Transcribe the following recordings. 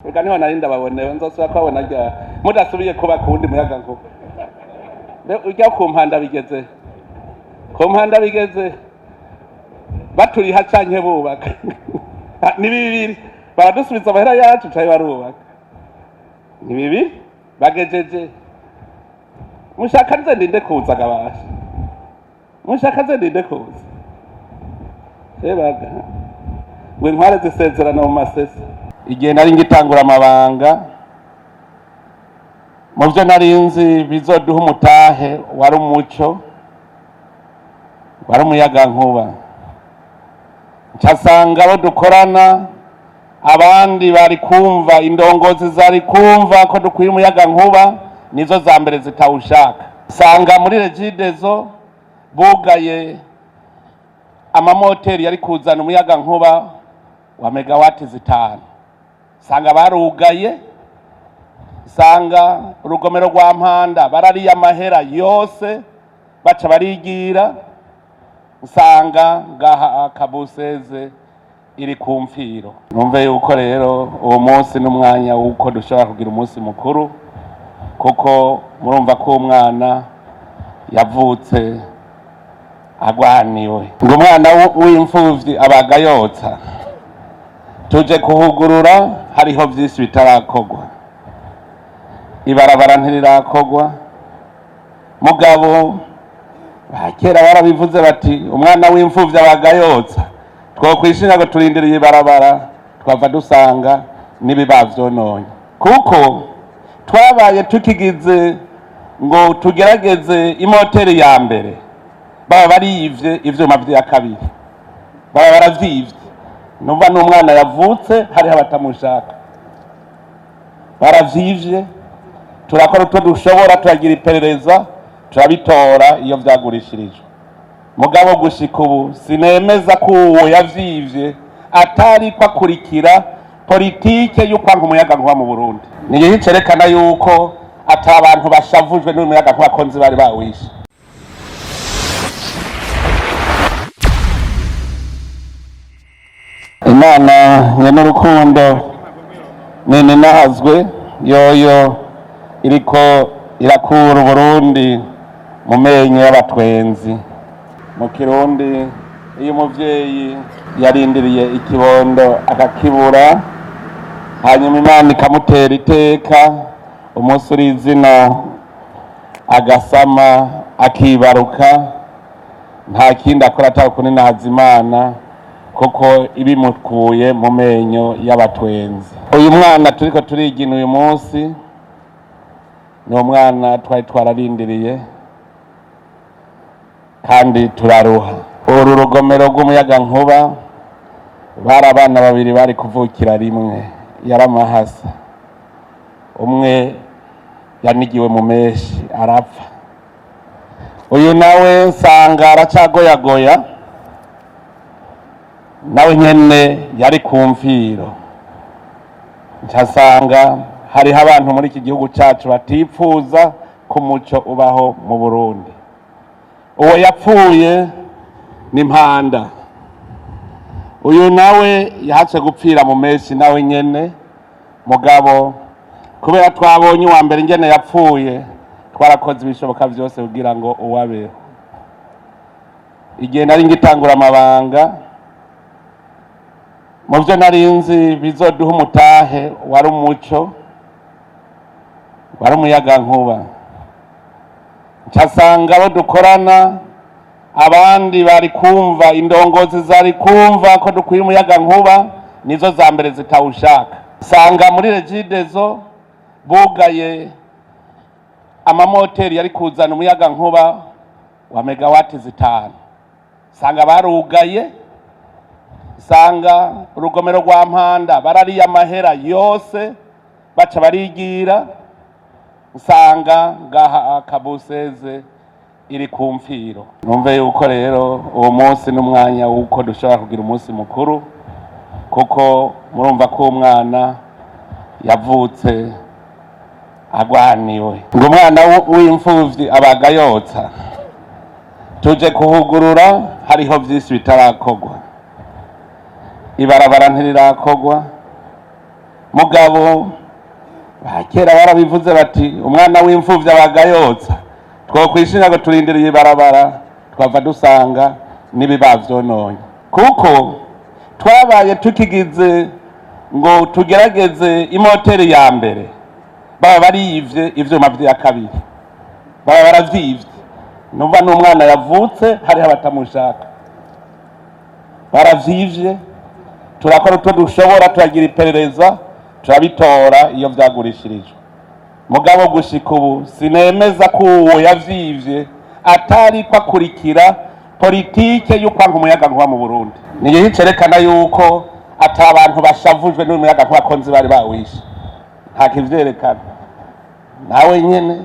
Ega niho nari ndababone nzosubira kwabona rya mudasubiye kuba kundi muyaga nkuba. Ujya ku mpanda bigeze. Ku mpanda bigeze. Baturiha canke bubaka. Ni bibiri. Baradusubiza amahera yacu caye barubaka. Ni bibiri bagejeje. Mushaka nze ndinde kuza gabasha. Mushaka nze ndinde kuza. Ebaga. Gwe ntware zisezerana mu masese. Igihe nari ngitangura amabanga mu byo nari nzi bizoduha umutahe wari umuco wari umuyaga nkuba ncasanga abo dukorana abandi bari kumva indongozi zari kumva ko dukwiye umuyaga nkuba nizo za mbere zitawushaka sanga muri regidezo bugaye amamoteri yari kuzana umuyaga nkuba wa megawati 5 sanga barugaye sanga urugomero rwa mpanda barariye amahera yose baca barigira sanga ngaha KABU16 iri ku mfiro numve yuko rero uwo munsi n'umwanya wuko dushobora kugira umunsi mukuru kuko murumva ko umwana yavutse agwaniwe ngo umwana w'imfuvyi abagayotsa tuje kuhugurura hariho vyinshi bitarakogwa ibarabara ntirirakogwa mugabo bakera barabivuze bati umwana w'imfuvyi abagayotsa twokwishinga ngo turindiriye ibarabara twava dusanga nibibavyononye kuko twabaye tukigize ngo tugerageze imoteri ya mbere baba bariyivye ivyuma vya kabiri baba baravyivye numva n'umwana yavutse hari abatamushaka baravyivye turakora utwo dushobora turagira iperereza turabitora iyo vyagurishirijwe mugabo gushika ubu sinemeza ko uwo yavyivye atari kwakurikira politike y'ukwanka umuyaga nkuba mu Burundi niyo cerekana yuko ata abantu bashavujwe n'umuyaga nkuba konzi bari bawishe. Imana nyene urukundo nini nahazwe yoyo iriko irakura Burundi mu menyo y'abatwenzi mu Kirundi iyo umuvyeyi yarindiriye ikibondo akakibura hanyuma Imana ikamutera iteka umunsi uri izina agasama akibaruka nta kindi akora atari kuninahaza Imana kuko ibimukuye mu menyo y'abatwenzi. Uyu mwana turiko turigina uyu munsi ni umwana twari twararindiriye kandi turaruha. Uru rugomero rw'umuyaga nkuba bari abana babiri bari kuvukira rimwe yaramahasa umwe yanigiwe mu meshi arapfa uyu nawe nsanga aracagoyagoya nawe nyene yari ku mfiro ncasanga hariho abantu muri iki gihugu cacu batipfuza ko umuco ubaho mu Burundi. Uwo yapfuye ni Mpanda uyu nawe yahace gupfira mu meshi nawe nyene mugabo kubera twabonye uwa mbere ngene yapfuye twarakoze ibishoboka vyose kugira ngo uwabeho. Igihe nari ngitangura amabanga mu byo nari nzi bizoduha umutahe wari umuco wari umuyaga nkuba ncasanga abo dukorana abandi bari kumva indongozi zari kumva ko dukwiye umuyaga nkuba nizo za mbere zitawushaka sanga muri regidezo bugaye amamoteri yari kuzana umuyaga nkuba wa megawati 5 sanga barugaye sanga urugomero rwa mpanda barariye amahera yose baca barigira sanga ngaha KABU16 iri ku mfiro numve yuko rero uwo munsi n'umwanya wuko dushobora kugira umunsi mukuru kuko murumva ko umwana yavutse agwaniwe ngo umwana w'imfuvyi abagayotsa tuje kuhugurura hariho vyinshi bitarakogwa ibarabara ntirirakogwa mugabo kera barabivuze bati umwana w'imfuvyi abagayotsa twokwishinga ngo turindiriye ibarabara twava dusanga n'ibibavyononye kuko twabaye tukigize ngo tugerageze imoteri ya mbere baba bariyivye ivyuma vya kabiri baba baravyivye numva n'umwana yavutse hariho abatamushaka baravyivye turakora uto dushobora turagira iperereza turabitora iyo vyagurishirijwe mugabo gushika ubu sinemeza ko uwo yavyivye atari ko akurikira politike y'ukwanga umuyagankuba mu Burundi niyo cerekana yuko ati abantu bashavujwe n'umuyagankuba konzi bari bawishe nta kivyerekana nawe nyene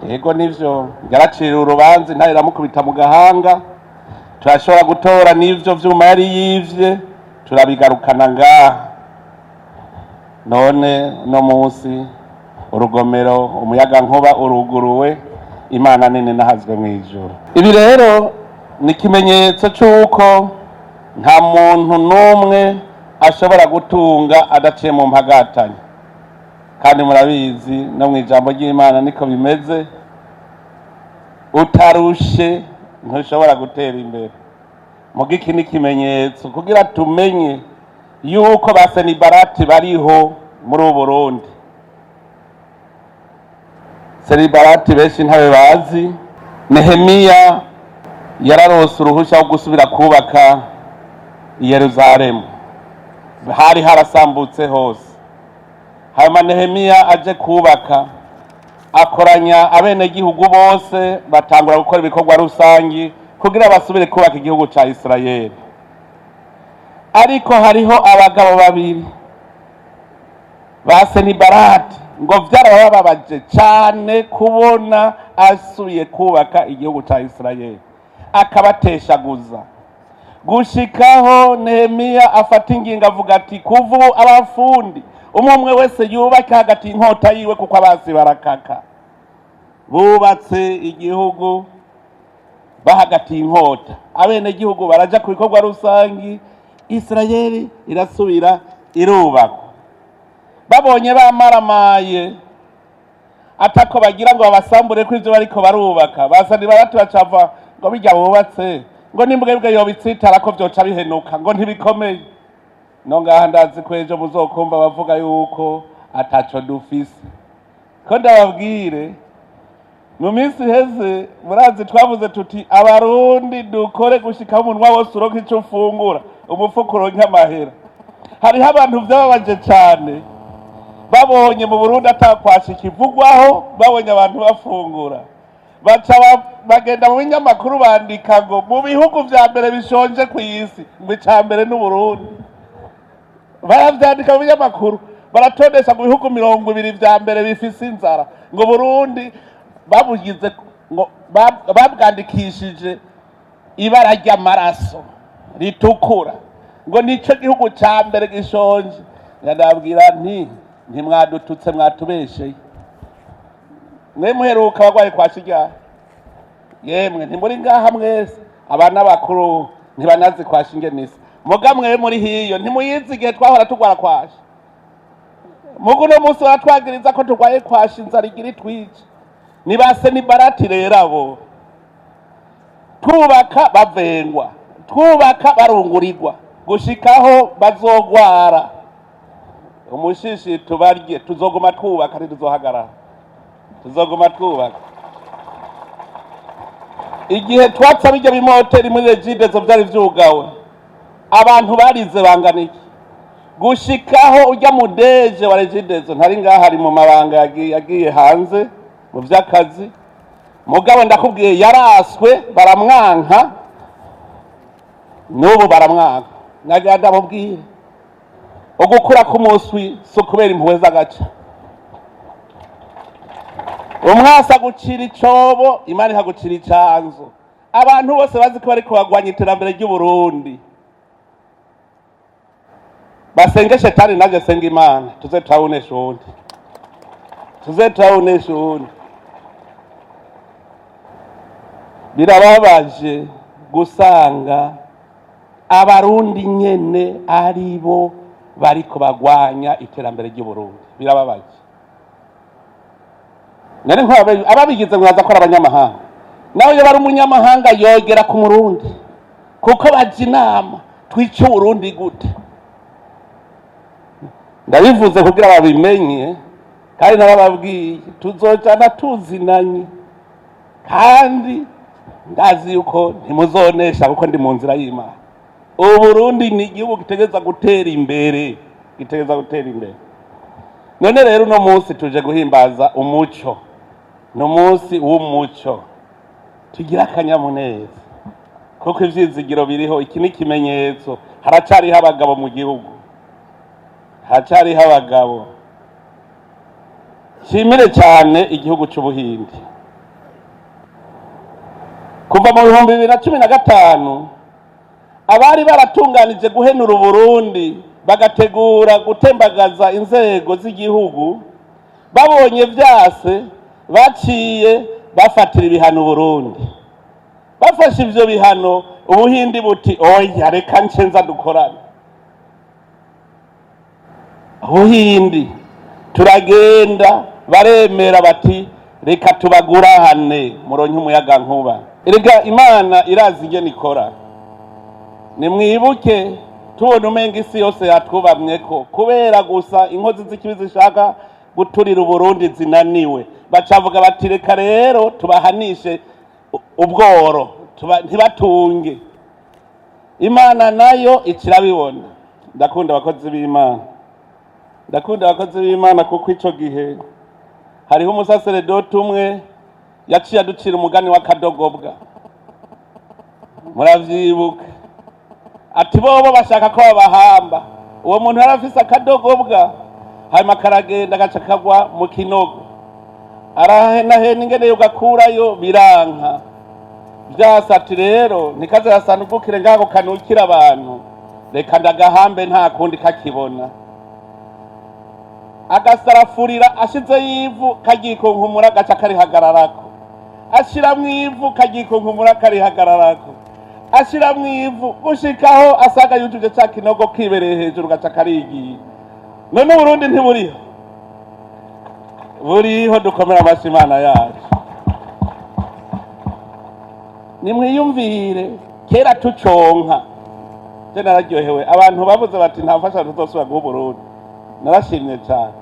yego nivyo yaracira urubanza ntari ramukubita mu gahanga turashobora gutora n'ivyo vyuma yari yivye turabigarukana ngaha none no munsi urugomero umuyagankuba uruguruwe imana nini nahazwe mw'ijuru ibi rero ni ikimenyetso c'uko nta muntu n'umwe ashobora gutunga adaciye mu mpagatanya kandi murabizi no mw'ijambo ry'Imana niko bimeze utarushe ntushobora gutera imbere muga iki ni ikimenyetso kugira tumenye yuko basenibarati bariho muri Burundi senibarati benshi ntabe bazi Nehemiya yararose uruhusha wo gusubira kubaka Yerusalemu hari harasambutse hose hanyuma Nehemiya aje kubaka akoranya abenegihugu bose batangura gukora ibikorwa rusangi kugira basubire kubaka igihugu ca Isirayeli ariko hariho abagabo babiri ba Senibarati ngo vyarabababaje cane kubona asubiye kubaka igihugu ca Isirayeli akabateshaguza gushikaho Nehemiya afata ingingo avuga ati kuva abafundi umwe wese yubaka hagati inkota yiwe kuko abasi barakaka bubatse igihugu bahagati inkota abene gihugu baraja ku bikorwa rusangi Isirayeli irasubira irubakwa babonye bamaramaye atako bagira ngo babasambure ko ivyo bariko barubaka basani baratu bacava ngo bijya bubatse ngo nimbwebwe yobitsitara ko vyoca bihenuka ngo ntibikomeye no ngaha ndazi ko ejo muzokumva bavuga yuko ataco dufise ko ndababwire mu minsi heze murazi twavuze tuti abarundi dukore gushika umunwa wose uronka ico ufungura umufuko uronka amahera hariho abantu vyababaje cane babonye mu Burundi atakwashika ivugwaho babonye abantu bafungura baca bagenda mu binyamakuru bandika ngo mu bihugu vya mbere bishonje ku isi ngo ica mbere n'u Burundi baravyandika mu binyamakuru baratondesha mu bihugu 20 vya mbere bifise inzara ngo Burundi babugize ngo babwandikishije ibara ry'amaraso ritukura ngo nico gihugu ca mbere gishonje ndabwira ntimwadututse mwatubesheye mwe muheruka bagwaye kwa Shigara yemwe ntimuri ngaha mwese abana bakuru ntibanazi kwa Shingenisa muga mwe muri hiyo ntimuyizi igihe twahora tugwara kwasha mugu no musi baratwagiriza ko tugwaye kwasha inzara igira itwice nibase ni barati rero abo twubaka bavengwa twubaka barungurirwa gushikaho bazogwara umushishi tubarye tuzoguma twubaka ntituzohagarara tuzoguma twubaka igihe twatsa bijya bimoteri muri regidezo byari vyugawe abantu barize banganiki gushikaho ujya mudeje wa regidezo ntari ngaha ari mu mabanga yagiye hanze mu vy'akazi mugabo ndakubwiye yaraswe baramwanka n'ubu baramwanka nagenda mubwire ugukura k'umuswi so kubera impuhwe z'agaca umwasa gucira icobo imana ihagucira icanzo abantu bose bazi ko bariko bagwanya iterambere ry'u Burundi basenge shetani naje senga imana tuze tawunesha undi birababaje gusanga abarundi nyene aribo bariko bagwanya iterambere ry'Uburundi birababaje. Nari nko ababigize mwaza ko abanyamahanga nawe iyo bari umunyamahanga yogera ku Murundi kuko baje inama twice Burundi gute. Ndabivuze kugira babimenye kandi nabababwiye tuzojana tuzinanye kandi ndazi yuko ntimuzonesha kuko ndi mu nzira y'Imana. Uburundi ni igihugu gitegeza gutera imbere, gitegeza gutera imbere. None rero uno munsi tuje guhimbaza umuco, no munsi w'umuco tugira akanyamuneza kuko ivyizigiro biriho. Iki ni ikimenyetso haracariho abagabo mu gihugu, haracariho abagabo. Shimire cyane igihugu c'Ubuhindi kuva mu 2015 abari baratunganije guhenura Burundi bagategura gutembagaza inzego z'igihugu, babonye vyase baciye bafatira ibihano Burundi. Bafashe ivyo bihano Ubuhindi buti oya reka ncenza dukorana. Ubuhindi turagenda baremera bati reka tubagurahane muronke umuyaga nkuba. Erega Imana irazi ingene ikora. Nimwibuke tubona umenga isi yose yatwubamyeko kubera gusa inkozi z'ikibi zishaka guturira Uburundi zinaniwe, bacavuga bati reka rero tubahanishe ubworo ntibatunge. Imana nayo ikirabibona. Ndakunda abakozi b'Imana, ndakunda abakozi b'Imana kuko ico gihe hariho umusaseredoti umwe yaciye aducira umugani w'akadogobwa, muravyibuka. Ati bobo bashaka ko babahamba, uwo muntu yarafise akadogobwa hanyuma karagenda gaca kagwa mu kinogo, arahenahena ingene yogakurayo biranka. Vyasati rero nikaze yasanugukire ngaho kanukira abantu, reka ndagahambe nta kundi kakibona. Agasarafurira ashize yivu kagikunkumura gaca karihagararako, ashira mwivu kagikunkumura karihagararako, ashira mwivu gushikaho asaga yujuje ca kinogo kibereye hejuru gaca karigiye. None Burundi ntiburiho? Buriho. Dukomera amashi Imana yacu. Nimwiyumvire kera tuconka, je nararyohewe. Abantu bavuze bati nta mfashanyo tuzosubira guha Burundi, narashimye cyane.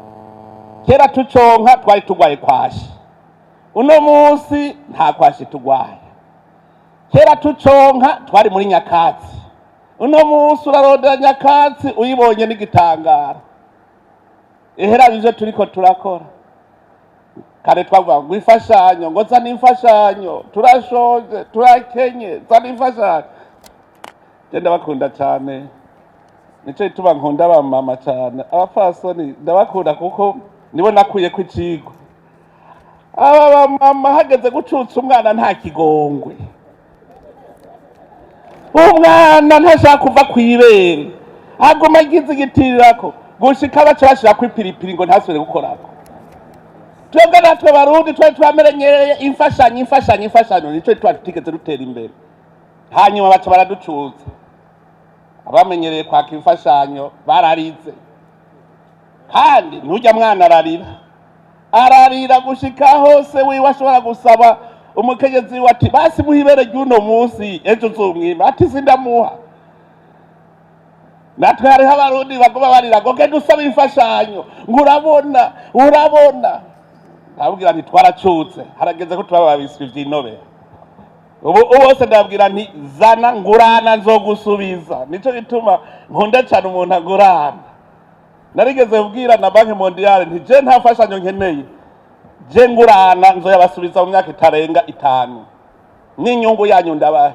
Kera tuconka twari tugwaye kwashi, uno munsi nta kwashi tugwaye. Kera tuconka twari muri nyakatsi, uno munsi urarondera nyakatsi uyibonye n'igitangara. Ehera ivyo turiko turakora. Kare twavuga ngo imfashanyo, ngo zana imfashanyo, turashoje, turakenye, zana imfashanyo. Je ndabakunda cyane, nico gituma nkunda abamama cyane. Abapfasoni ndabakunda kuko nibo nakuye ku icigwa. Aba bamama hageze gucutsa umwana nta kigongwe, umwana ntashaka kuva kwibere, agoma agize igitirirako gushika baca bashira kwipiripiri ngo ntasubire gukorako. Twebwe natwe Barundi twari twamenyereye imfashanyo nico twatigeze dutera imbere. Hanyuma baca baraducuza. Abamenyereye kwaka imfashanyo bararize, kandi ntujya mwana ararira gushika hose wiwe ashobora gusaba umukenyezi wati basi muhibere ry'uno munsi ejo uzomwima, ati sindamuha. Natwe hariho Abarundi bagoma barira ngo genda usaba imfashanyo ngo urabona. Ndabwira nti twaracutse, harageze ko turababiswe ivy'inobera. Ubu wose ndabwira nti zana ngurana nzogusubiza. Nico gituma nkunda cyane umuntu agurana. Narigeze kubwira na Banki Mondiale nti je nta fashanyo nkeneye, je ngurana nzoyabasubiza mu myaka itarenga 5 n'inyungu yanyu ndabahe.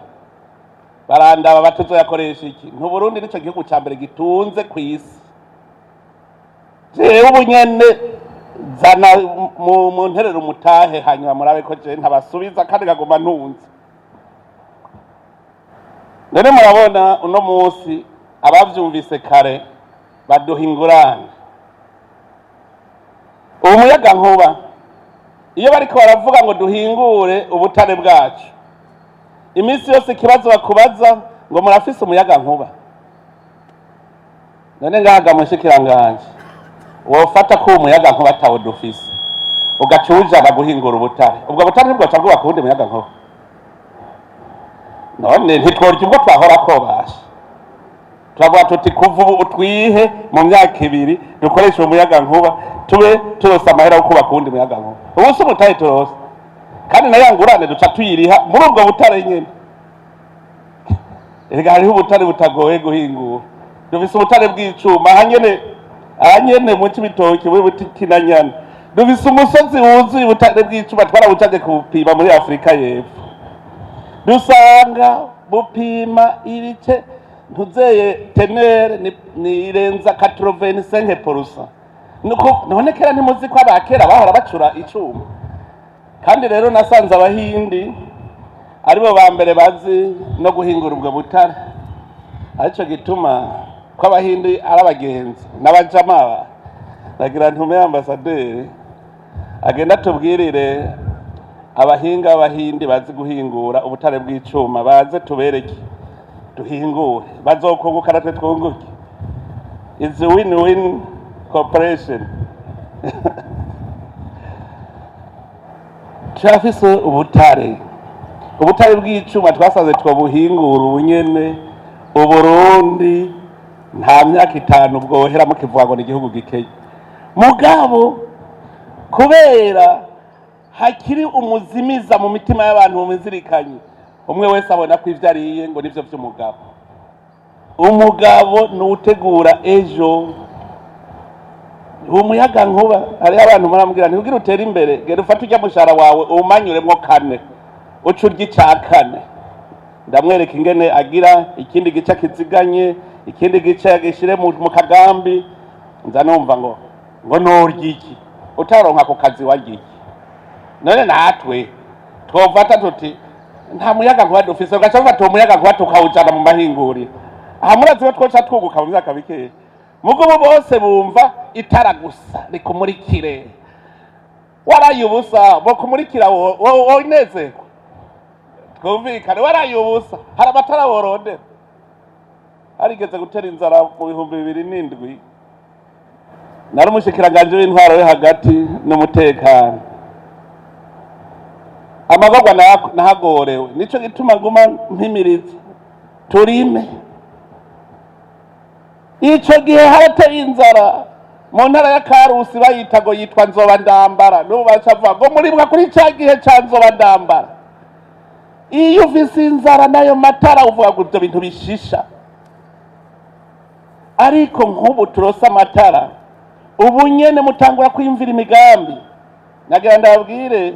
Barandaba batuzoyakoresha iki? Ntu Burundi nico gihugu ca mbere gitunze kw'isi. Je ubunyene zana mu nterero mutahe hanyuma murabe ko je ntabasubiza kandi gagoma ntunze. None murabona uno munsi abavyumvise kare baduha ingurane. Umuyaga nkuba iyo bariko baravuga ngo duhingure ubutare bwacu, iminsi yose ikibazo bakubaza ngo murafise umuyaga nkuba. none ngahaga mushikiranganje wofata ko umuyaga nkuba atawo dufise ugacujana guhingura ubutare ubwo butare ntibwaca bwubaka ubundi muyaga nkuba none ntitworya ubwo twahora kobasha turavuga tuti kuva ubu utwihe mu myaka 2 dukoresha umuyaga nkuba tube turose amahera yo kubaka ubundi muyaga nkuba ubu se umutahe turose kandi nayangurane duca tuyiriha muri ubwo butare nyene erega hariho ubutare butagoye guhingura dufise ubutare bw'icuma ahanyene mu Cibitoke we butikinanyana dufise umusozi wuzuye ubutare bw'icuma twarabucaje kupima muri Afrika y'Epfo dusanga bupima ibice ntuzeye tenere nirenza 85%. None kera ntimuzi ko abakera bahora bacura icuma kandi rero nasanze abahindi aribo ba mbere bazi no guhingura ubwo butare arico gituma ko abahindi arabagenzi n'abajama bagira ntume ambasaderi agenda tubwirire abahinga b'abahindi bazi guhingura ubutare bw'icuma baze tubereke duhingure bazokunguka natwe twunguke it's a win-win cooperation turafise ubutare bw'icuma twasaze twobuhingura ubunyene Uburundi nta myaka 5 bwohera mukivuga ngo n'igihugu gikeye mugabo kubera hakiri umuzimiza mu mitima y'abantu mumizirikanye umwe wese abona ko ivyo ariye ngo nivyo umugabo nutegura ejo umuyaga nkuba ari abantu muramubwira ntiugira utera imbere gera ufate ujya mushara wawe umanyuremwo 4 ucurya icakane ndamwereka ingene agira ikindi gice kiziganye ikindi gice yagishire mu kagambi nza numva ngo norya iki utaronka ku kazi wagiki none natwe twovata tuti nta muyaga nkuba dufise ugaca ufata umuyaga nkuba tukawujana mu mahinguriro aha murazi twoca twuguka mu myaka bikeya mugubu bose bumva itara gusa rikumurikire waraye ubusa bo kumurikira wowe inezeko twumvikane waraye ubusa hari amatara worondera harigeze gutera inzara mu 2007 nari umushikiranganje w'intwaro yo hagati n'umutekano amagorwa nahagorewe nico gituma nguma mpimiriza turime ico gihe harateye inzara mu ntara ya Karusi bayitago yitwa nzoba ndambara n'ubu bacavuga ngo muribwa kuri ca gihe ca nzoba ndambara iyo ufise inzara nayo matara uvuga ngo ibyo bintu bishisha ariko nk'ubu turose amatara ubu nyene mutangura kwimvira imigambi nagira ndabwire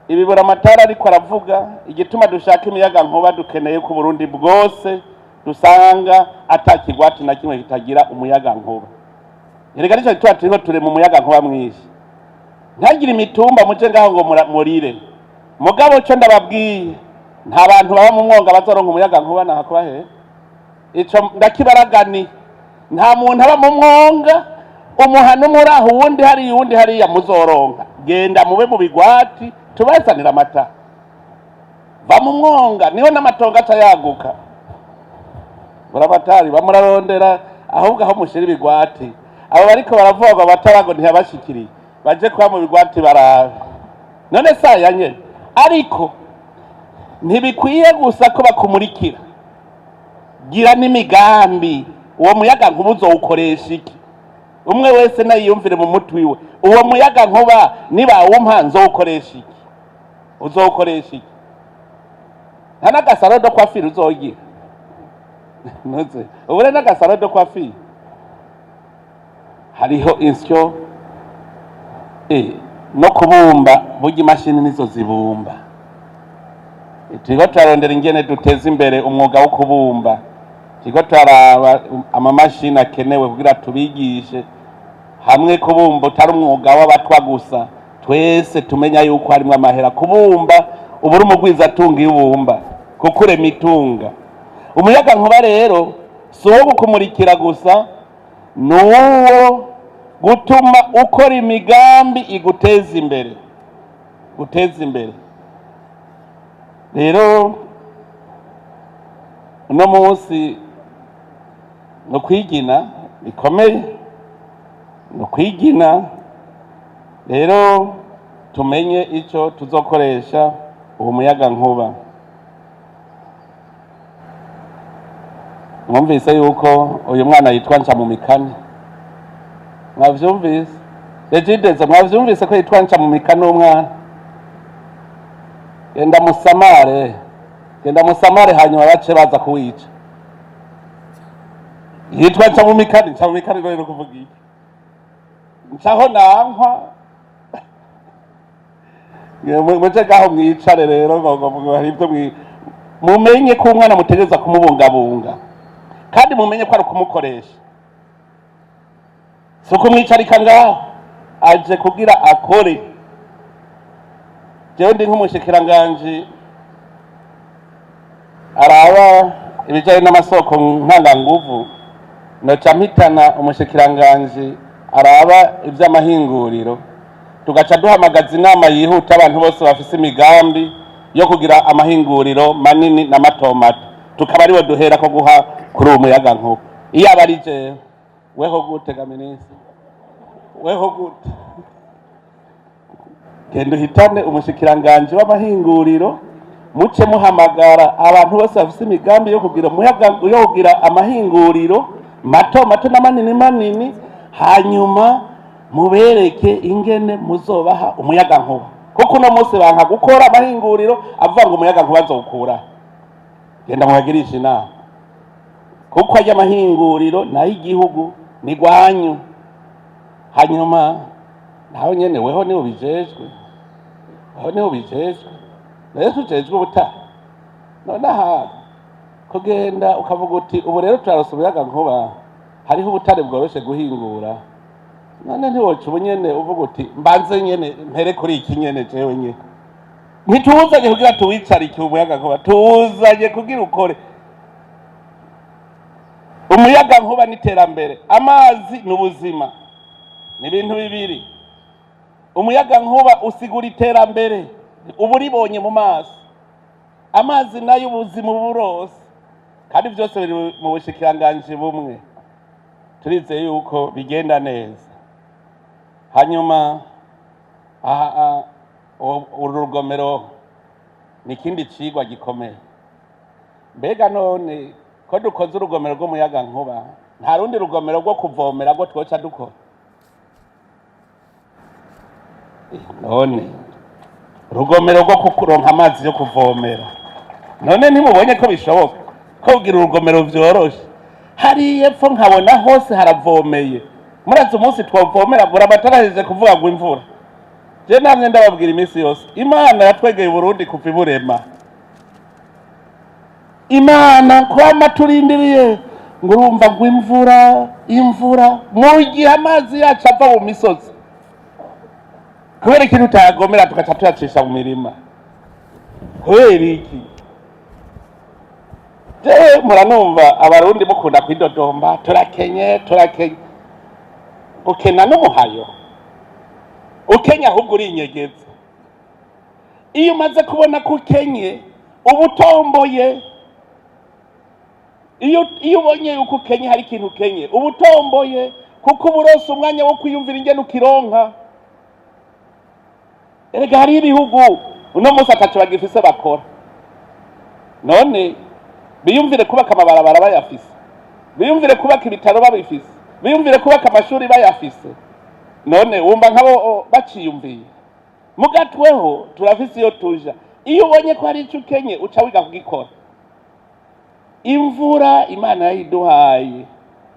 ibibura amatara ariko aravuga igituma dushaka imiyaga nkuba dukeneye ku Burundi bwose dusanga atakigwati na kimwe kitagira umuyaga nkuba erega nico gituma turiko ture mu muyaga nkuba mwinshi ntagira imitumba muje ngaho ngo murire mugabo cyo ndababwiye nta bantu baba mu mwonga bazoronka umuyaga nkuba nahakuba he ico ndakibaragani nta muntu aba mu mwonga umuhano muri aho wundi hariya muzoronka genda mube mu bigwati tubazanira amata va mu mwonga niho n'amatongo aca yaguka barabatari bamurarondera ahubwo aho mushira ibigwati abo bariko baravuga abatarago ntiyabashikiriye baje kwa mu bigwati barabe none saya nyene ariko ntibikwiye gusa ko bakumurikira gira n'imigambi uwo muyaga nkuba uzowukoresha iki umwe wese nayiyumvire mu mutwe iwe uwo muyaga nkuba niba wumpanze ukoresha iki uzowukoresha iki nta n'agasaro do kwafira uzogira noze ubure n'agasaro do kwafira hariho insyo no kubumba burya imashini nizo zibumba turiko turarondera ingene duteza imbere umwuga wo kubumba turiko turaraba amamashini akenewe kugira tubigishe hamwe kubumba utari umwuga w'abatwa gusa twese tumenya yuko harimwo amahera kubumba uburi umugwiza atunga ibumba kuko urema itunga umuyaga nkuba rero si uwo gukumurikira gusa nuwo gutuma ukora imigambi iguteza imbere rero uno munsi no kwigina bikomeye no kwigina. Rero tumenye icyo tuzokoresha uwo muyaga nkuba. Mwumvise yuko uyu mwana yitwa nca mu mikani? Mwavyumvise? Regidezo mwavyumvise ko yitwa nca mu mikani umwana? Genda musamare hanyuma bace baza kuwica. Yitwa nca mu mikani rero kuvuga iki? Ncaho nankwa. Muje gaho mwicare rero ngo hari ibyo mumenye ko umwana mutegeza kumubungabunga kandi mumenye ko ari kumukoresha. Suko mwicarika ngaho aje kugira akore. Jewe ndi nk'umushikiranganje araba ibijanye n'amasoko ntanganguvu, noca mpitana umushikiranganje araba ivy'amahinguriro, tugaca duhamagaza inama yihuta abantu bose bafise imigambi yo kugira amahinguriro manini na matomato, tukaba ariwe duhera ko guha kuri uwo muyaga nkuba. Iyo aba ari jewe, weho gute ga minisitiri? Weho gute? Genda uhitane umushikiranganje w'amahinguriro, muce muhamagara abantu bose bafise imigambi yo kugira amahinguriro mato na manini, hanyuma mubereke ingene muzobaha umuyaga nkuba. Kuko uno munsi banka gukora amahinguriro avuga ngo umuyaga nkuba azokura. Genda muhagirisha inama, kuko ajya amahinguriro nayo igihugu ni gwanyu. Hanyuma naho nyene weho niho bijejwe, rero tujejwe ubutaha. None aha kugenda ukavuga uti ubu rero turarose umuyaga nkuba, hariho ubutare bworoshe guhingura. None ntiwoca ubu nyene uvuga uti mbanze nyene mpere kuri iki nyene jewe nyene. Ntituzanye kugira tuwicarike umuyaga nkuba, tuzanye kugira ukore. Umuyaga nkuba n'iterambere, amazi n'ubuzima, ni ibintu bibiri. Umuyaga nkuba usigura iterambere, ubu ribonye mu maso. Amazi nayo ubuzima burose, kandi byose biri mu bushikiranganje bumwe. Turizeye yuko bigenda neza. Hanyuma urugomero ni ikindi cigwa gikomeye. Mbega none ko dukoze urugomero rw'umuyaga nkuba, nta rundi rugomero rwo kuvomera rwo twoca dukora? None urugomero rwo kuronka amazi yo kuvomera, none ntimubonye ko bishoboka ko kugira urugomero vyoroshe? Hari epfo nkabona hose haravomeye. Murazi umunsi twavomera bura bataraheje kuvuga ngo imvura. Je namwe ndababwira iminsi yose, Imana yatwegeye Burundi kuva iburema. Imana kwama turindiriye ngo urumva ngo imvura mu gihe amazi yacu ava mu misozi. Kubera ikintu utayagomera tugaca tuyacisha mu mirima. Kubera iki? Je muranumva abarundi mukunda kwidodomba, turakenye. Ukena n'umuhayo, ukenya ahubwo uri inyegeza. Iyo umaze kubona ko ukenye ubutomboye, iyo ubonye yuko ukenye hari ikintu ukenye ubutomboye, kuko uburose umwanya wo kwiyumvira ingene ukironka. Erega hari ibihugu uno munsi ataco bagifise bakora. None biyumvire kubaka amabarabara bayafise, biyumvire kubaka ibitaro babifise, biyumvire kubaka amashuri bayafise. None wumva nkabo baciyumviye. Mugatweho turafise iyo tuja. Iyo ubonye ko hari ico ukenye uca wiga kugikora. Imvura Imana yayiduhaye,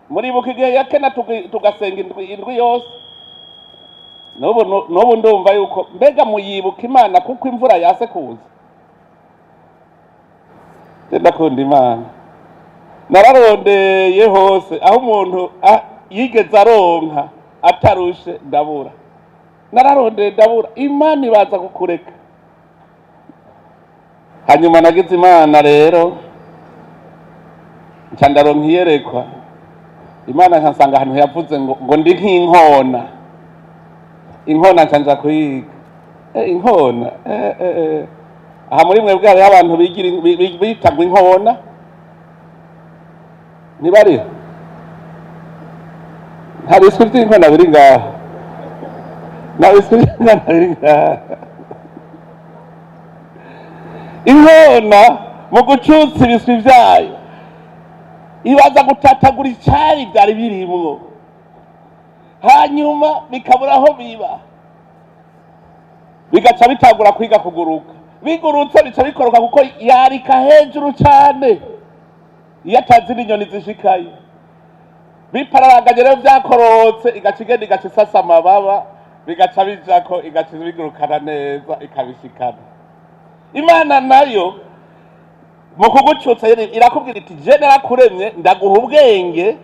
muribuka igihe yakena tugasenga indwi yose. Nobu ndumva yuko mbega muyibuka Imana kuko imvura yase kuza. Ndakunda Imana. Nararondeye hose aho umuntu yigeze aronka atarushe ndabura. Nararondeye ndabura. Imana ibaza kukureka. Hanyuma nagize Imana rero ncandaronka iyerekwa. Imana nkansanga ahantu yavuze ngo ndi nk'inkona. Inkona ncanza kuyiga. Inkona. Aha muri mwebwe hari abantu bitagwa inkona. Nibariho. nta biswi by'inkona biri ngaha, nta biswi by'inkona biri ngaha. Inkona mu gucutsa ibiswi vyayo ibaza gutatagura icari vyari birimwo, hanyuma bikabura aho biba, bigaca bitangura kwiga kuguruka. Bigurutse bica bikoroka kuko yarika hejuru cane, iyo atazi n'inyoni zishikayo. Bipararanganye rero vyakorotse, igaca igenda igaca isasa amababa, bigaca bijako, igaca bigurukana neza, ikabishikana. Imana nayo mu kugucutsa irakubwira iti je narakuremye, ndaguha ubwenge,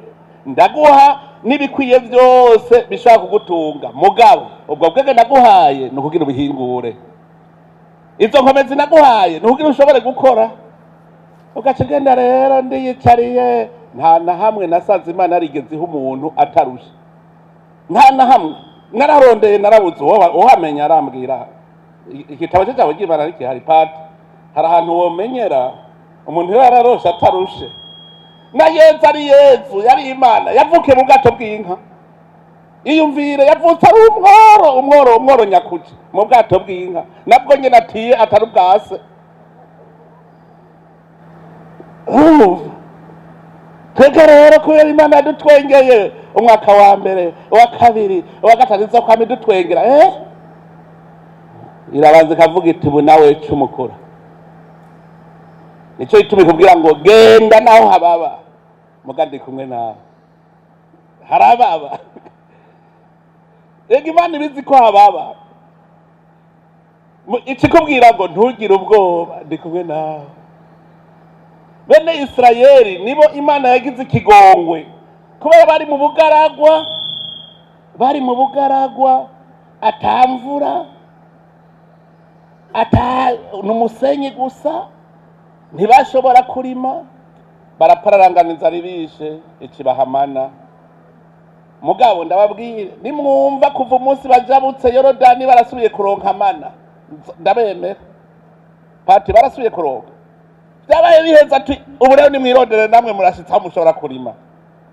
ndaguha n'ibikwiye vyose bishaka kugutunga, mugabo ubwo bwenge naguhaye ni ukugira ubihingure, izo nkomezi naguhaye ni ukugira ushobore gukora. Ugaca ugenda rero ndiyicariye, nta na hamwe nasanze Imana yarigezeho umuntu atarusha, nta na hamwe. Nararondeye narabuze uhamenya, arambwira igitabo cyo cyabo cy'Imana ariko hari pati, hari ahantu womenyera umuntu yararosha atarushe. Na Yezu ari Yezu, yari Imana, yavukiye mu bwato bw'inka. Iyumvire, yavutse ari umworo nyakuci mu bwato bw'inka, nabwo nyine atiye atari ubwase. Twebwe rero kubera Imana yadutwengeye umwaka wa mbere, uwa kabiri, uwa gatatu, izo kwama idutwengera, irabanza ikavuga iti ubu nawe Umukuru. Nico ituma ikubwira ngo genda naho hababa, muga ndi kumwe nawe. Harababa. Ega Imana ibizi ko hababa. Ikikubwira ngo ntugire ubwoba, ndi kumwe nawe. Bene Israeli nibo Imana yagize ikigongwe, kubera bari mu bugaragwa, atamvura, n'umusenyi gusa, ntibashobora kurima, barapararanganiza ribishe ikibahamana. Mugabo ndababwire, nimwumva kuva umunsi bajabutse Yorodani barasubiye kuronka amana, ndabemera pati barasubiye kuronka, byabaye biheza ati ubu rero nimwirondere namwe murashitsa mushobora kurima.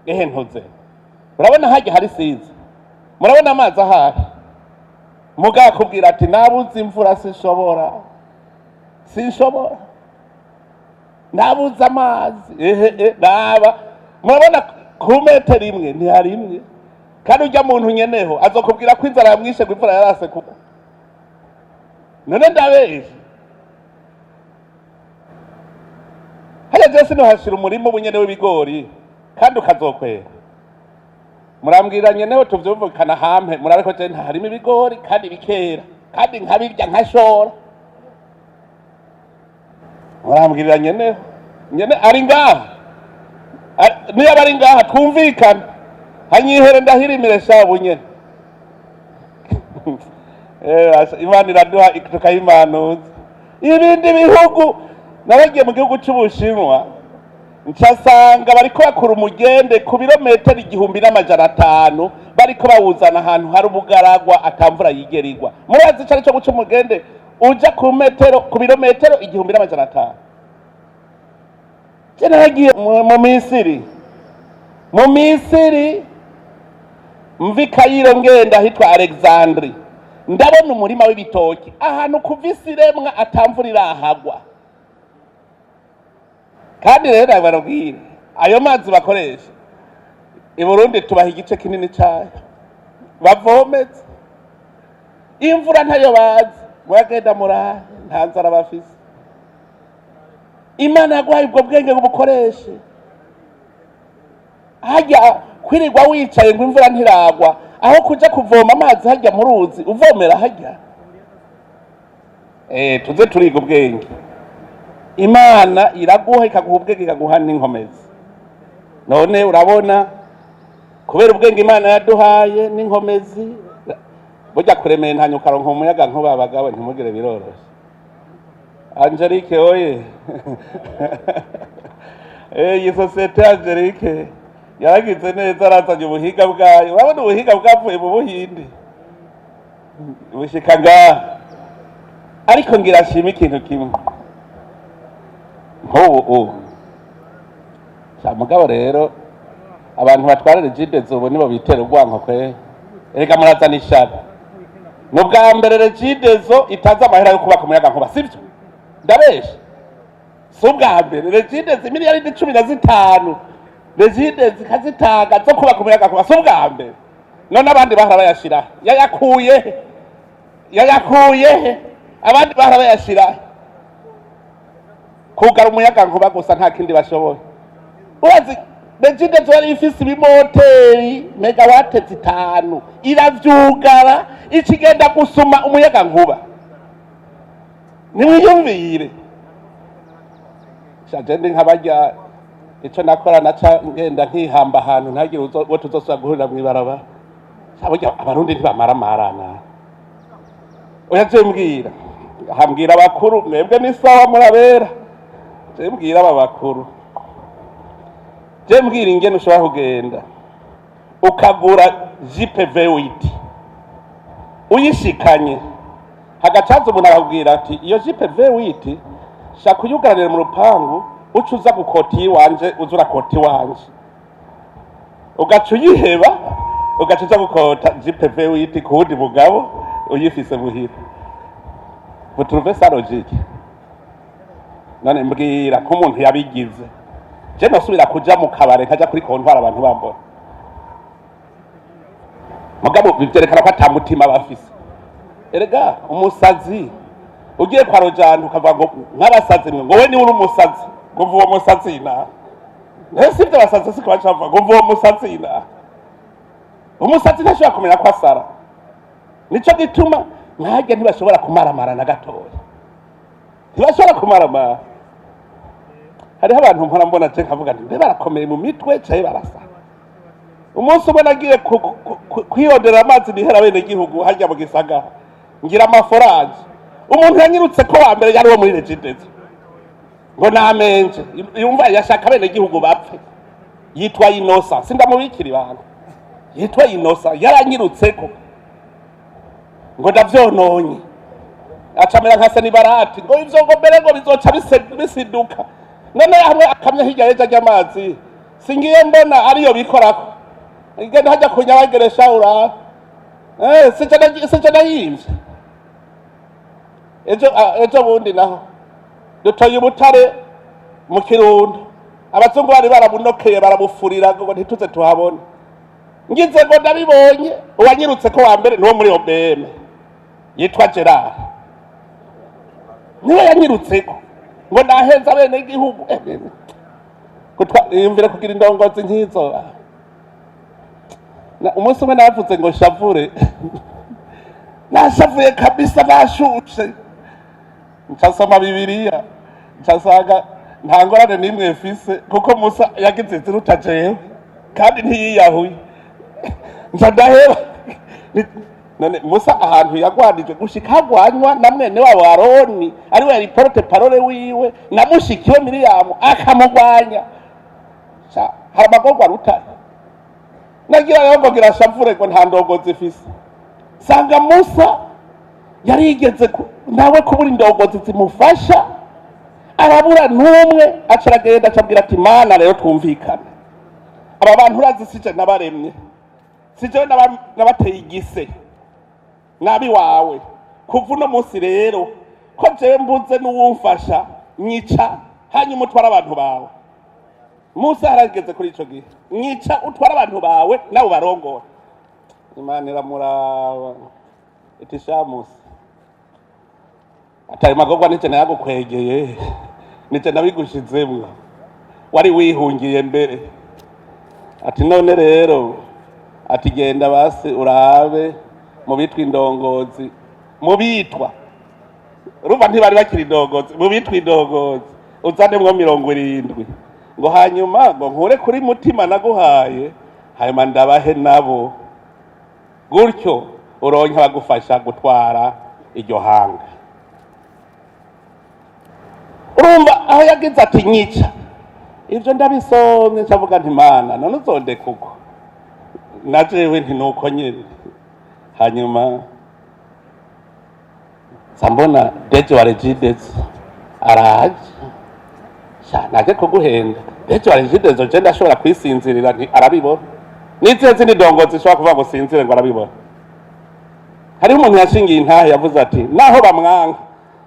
Ntuze urabona hajya hari siza, murabona amazi ahari, mugabo kubwira ati nabuze imvura sinshobora, nabuze amazi, naba murabona ku metero imwe ntihari imwe, kandi ujya muntu nyeneho azokubwira ko inzara yamwishe ngo imvura yarase kuko. None ndabeje haya Jesse no hashira umurimo ubunyene w'ibigori kandi ukazokwera. Murambwira nyeneho tuvyumvikana hampe, murabeko je ntarimo ibigori kandi bikera kandi nkabirya nkashora. Murambwira nyeneho ari ngaha, niyo bari ngaha twumvikana, hanyihere ndahirimire shabu nyene. Imana iraduha tukayimanuza. Ibindi bihugu nabagiye mu gihugu cy'Ubushinwa, ncasanga bariko bakora umugende ku birometero 1500, bariko bawuzana ahantu hari ubugaragwa atamvura yigerigwa. Murazi cyane cyo guca umugende uja ku birometero 1500. Je nagiye mu Misiri mvi Kayiro ngenda hitwa Alexandri, ndabona umurima w'ibitoki ahantu kuva isiremwa atamvura irahagwa. Kandi rero barabwira ayo mazi bakoresha i Burundi tubaha igice kinini cyane bavometse, imvura ntayo bazi, mwagenda murahe nta nzara bafise. Imana yaguhaye ubwo bwenge ngo bukoreshe, hajya kwirirwa wicaye ngo imvura ntiragwa, aho kuja kuvoma amazi hajya mu ruzi uvomera hajya. Tuze turiga ubwenge. Imana iraguha ikaguha ubwenge ikaguha n'inkomezi. None urabona kubera ubwenge Imana yaduhaye n'inkomezi, burya kuremeye ntanya ukaronka umuyaga nkuba abagabo ntimugire biroroshe. Angelique oye. Iyi sosiyete Angelique yaragize neza, arazanye ubuhiga bwayo. Urabona ubuhiga bwavuye mu Buhindi bushika ngaha, ariko ngira shima ikintu kimwe nk'ubu mugabo rero abantu batwara regidezo ubu nibo bitera urwanko kwe erega murazana ishaka mu bwa mbere regidezo itaza amahera yo kubaka umuyaga nkuba sibyo ndabesha si ubwa mbere regidezo miliyari 15 regidezo ikazitanga zo kubaka umuyaga nkuba si ubwa mbere none abandi bahora bayashira yayakuye abandi bahora bayashira kugara umuyaga nkuba gusa nta kindi bashoboye urazi regidezo yari ifise ibimoteri megawate 5 iravyugara ikigenda gusuma umuyaga nkuba niwiyumvire shajende nk'abarya ico nakora naca ngenda nkihamba ahantu ntagire uwo tuzosubira guhurira mw'ibarabara saburya abarundi ntibamaramarana oya je mbwira hambwira abakuru mwebwe ni sawa murabera je mbwira aba bakuru je mbwira ingene ushobora kugenda ukagura jipe V8 uyishikanye hagacaza umuntu akakubwira ati iyo jipe V8 shaka uyugararire mu rupangu uca uza gukota iwanje uza urakota iwanje ugaca uyiheba ugaca uza gukota jipe V8 ku wundi mugabo uyifise muhira vous trouvez ça logique none mbwira ko umuntu yabigize je nosubira kuja mu kabare kaja kuri kontwara abantu bambona mugabo bivyerekana ko atamutima bafise erega umusazi ugiye kwa rojana ukavuga ngo nk'abasazi mwe ngo we ni uri umusazi ngo uwo musazi na ese ibyo basazi siko bacavuga ngo uwo musazi na umusazi ntashobora kumenya ko asara nico gituma nkajya ntibashobora kumaramara na gatoya ntibashobora kumaramara hariho abantu mpora mbona je nkavuga nti barakomeye mu mitwe caye barasa umunsi umwe nagiye kwiyondera amazi nihera bene gihugu harya mu gisagara ngira amaforaje umuntu yanyirutse ko wa mbere yari wo muri regidezo ngo namenje yumva yashaka bene gihugu bapfe yitwa Inosa sindamubikira abantu yitwa Inosa yaranyirutse ko ngo ndavyononye acamera nkase ni barati ngo ivyo ngo mbere ngo bizoca bisiduka none hamwe akamya hirya yeja ry'amazi singiye mbona ariyo bikorako igenda hajya kunyabageresha ura sije nayimvye ejo bundi naho dutoye ubutare mu Kirundo abazungu bari barabunokeye barabufurira ngo ntituze tuhabone ngize ngo ndabibonye uwanyirutse ko wa mbere niwo muri OBM yitwa Gerard niwe yanyirutseko ngo naheza bene igihugu yumvire kugira indongozi nk'izo umunsi umwe navuze ngo shavure nashavuye kabisa nashushe ncasoma Bibiliya ncasanga nta ngorane n'imwe mfise kuko Musa yagize ziruta jewe kandi ntiyiyahuye nca ndaheba none Musa ahantu yagwanije gushika hagwanywa na mwene wabo Aroni ari we riporte parole wiwe namushikiwe Miriyamu akamugwanya hari amagorwa rutari nagira rero ngo gira shavure ngo nta ndongozi ifise sanga Musa yarigeze nawe kubura indongozi zimufasha arabura n'umwe acaragenda acabwira ati Mana rero twumvikana aba bantu urazi sije nabaremye sije nabateye igise nabi wawe kuva uno munsi rero ko jewe mbuze n'uwumfasha nyica hanyuma utwara abantu bawe Musa arageze kuri ico gihe nyica utwara abantu bawe nawe barongora Imana iramuraba iti Musa atari magorwa nice nayagukwegeye nice nabigushizemwo wari wihungiye mbere ati none rero ati genda basi urabe mu bitwa indongozi mu bitwa urumva ntibari bakiri indongozi mu bitwa indongozi uzanemwo 70 ngo hanyuma ngo nkure kuri mutima naguhaye hanyuma ndabahe nabo gutyo uronke bagufasha gutwara iryo hanga urumva aho yagize ati nyica ivyo ndabisomye ncavuga nti Mana none uzondeka uko najewe nti nuko nyene hanyuma sambona deje wa regidezo araje naje kuguhenda ejo arijidezo je ndashobora kwisinzirira nti arabibona n'izihe zindi ndongozi zishobora kuvuga ngo sinzire ngo arabibona. Hariho umuntu yashingiye intahe yavuze ati naho bamwanka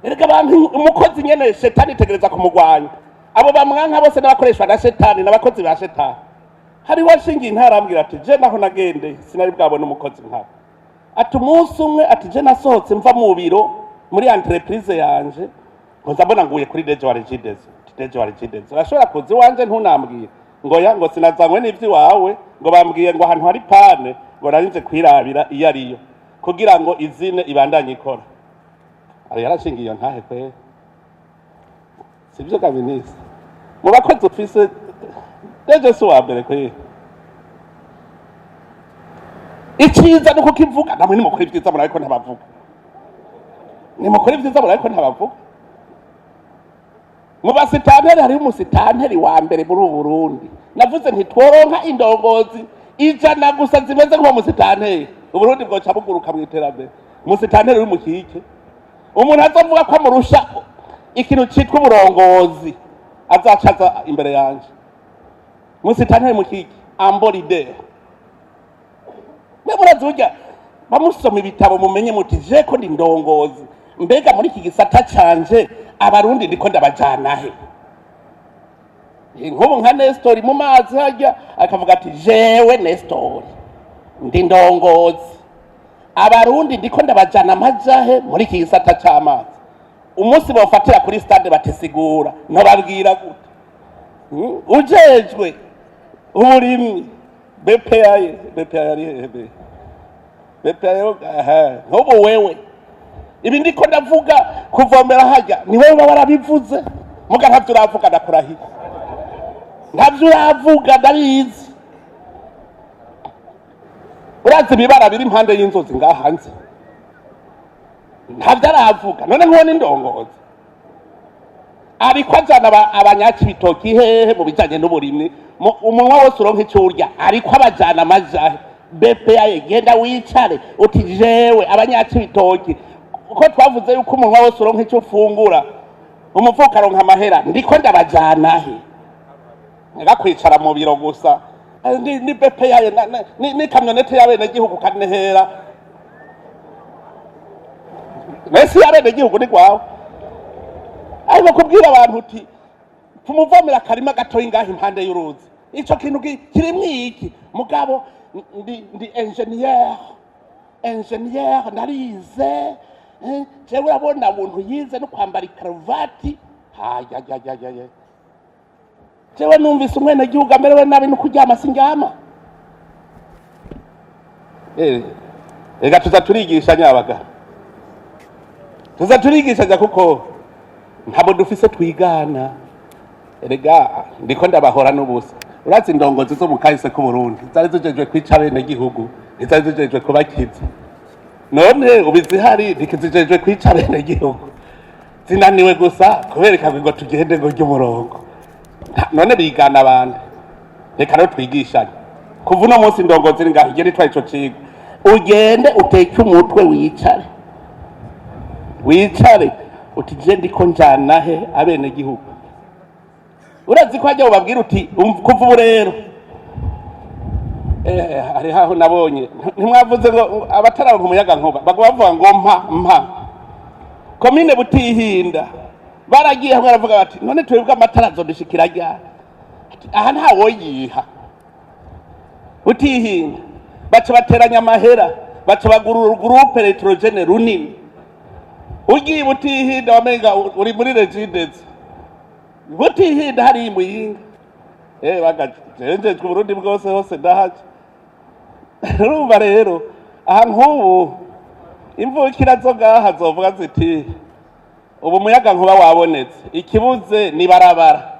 erega abantu umukozi nyene shetani itegereza kumugwanya, abo bamwanka bose n'abakoreshwa na shetani n'abakozi ba shetani. Hariho washingiye intahe arambwira ati je naho nagende sinari bwabona umukozi nkabo, ati umunsi umwe ati je nasohotse mva mu biro muri entreprise yanje nkoza mbona nguye kuri deje wa regidezo, deje wa regidezo urashobora kuza iwanje ntunambwire ngo ya ngo sinazanywe n'ivyo wawe ngo bambwiye ngo ahantu hari pane ngo narinze kwirabira iyo ariyo kugira ngo izine ibandanye ikora. Ari yarashingiye iyo ntahe kwe sivyo kabinisi mu bakozi ufise deje si uwa mbere kwe. Iciza nuko kivuga namwe nimukora ivyiza muri ariko ntabavuga, nimukora ivyiza muri ariko ntabavuga. Mu basitanteri hariho umusitanteri wa mbere muri Burundi navuze ntitworonka indongozi ijana gusa zimeze nk'uwo musitanteri Uburundi bwoca buguruka mu iterambere. Umusitanteri uri mu kike umuntu azovuga ko amurusha ikintu citwa uburongozi azacaza imbere yanje. Umusitanteri mu kike ambolide murazi urya bamusoma ibitabo mumenye muti je ko ndi ndongozi mbega muri iki gisata canje abarundi ndiko ndabajana he. Nk'ubu nka Nestori mu mazi harya akavuga ati jewe Nestori ndi ndongozi abarundi ndiko ndabajana amajahe muri iki gisata c'amazi. Umunsi bofatira kuri stade batesigura ntobabwira gute ujejwe uburimyi BPA ari hebe BPA nk'ubu wewe ibi ndiko ndavuga kuvomera hajya ni wewe barabivuze muga ntavyo uravuga ndakurahiye ntavyo uravuga ndabizi. Urazi ibibara biri impande y'inzozi ngaha hanze ntavyo aravuga none nk'uwo n'indongozi ariko ajana abanyacibitoke hehe mu bijanye n'uburimyi umunwa wose uronka ico urya ariko abajana amajahe BPA genda wicare uti jewe abanyacibitoke uko twavuze yuko umunwa wose uronka ico ufungura umufuka aronka amahera ndiko ndabajana he ngakwicara mu biro gusa ni BPA ni kamyonete y'abene gihugu kanehera Messi y'abene gihugu ni kwawe ariko kubwira abantu uti kumuvomera karima gatoyi ngaho impande y'uruzi ico kintu kirimwo iki mugabo ndi ingenieur narize jewe urabona umuntu yize no kwambara ikaruvati haya jewe numvise umwene gihugu amerewe nabi no kuryama singyama. Ega tuza turigisha nyabaga tuza turigishanya kuko ntabo dufise twigana. Erega ndiko ndabahora n'ubusa. Urazi indongozi zo mu kahise ku Burundi zari zijejwe kwica bene gihugu zari zijejwe kubakiza, none ubizihari ndikizijejwe kwica bene gihugu zinaniwe gusa kubereka ngo tugende ngo ry'umurongo. None bigana abantu reka rero twigishanye kuva uno munsi indongozi ngaho igende twa ico cigo ugende uteke umutwe wicare uti je ndiko njana he abene gihugu. Urazi ko ajya ubabwira uti kuva ubu rero hari haho nabonye ntimwavuze ngo abatararonka umuyaga nkuba bavuga ngo mpa komine Butihinda baragiye hamwe baravuga bati none twebwe amatara azodushikira ryari aha ntawo yiha Butihinda baca bateranya amahera baca bagurura groupe electrogene runini ugiye Butihinda wamenga uri muri regidezo Butihinda hari imuyinga bagajenje ku Burundi bwose hose ndahaje. Urumva rero aha nk'ubu imvukira zo ngaha zovuga ziti ubu muyaga nkuba wabonetse ikibuze ni barabara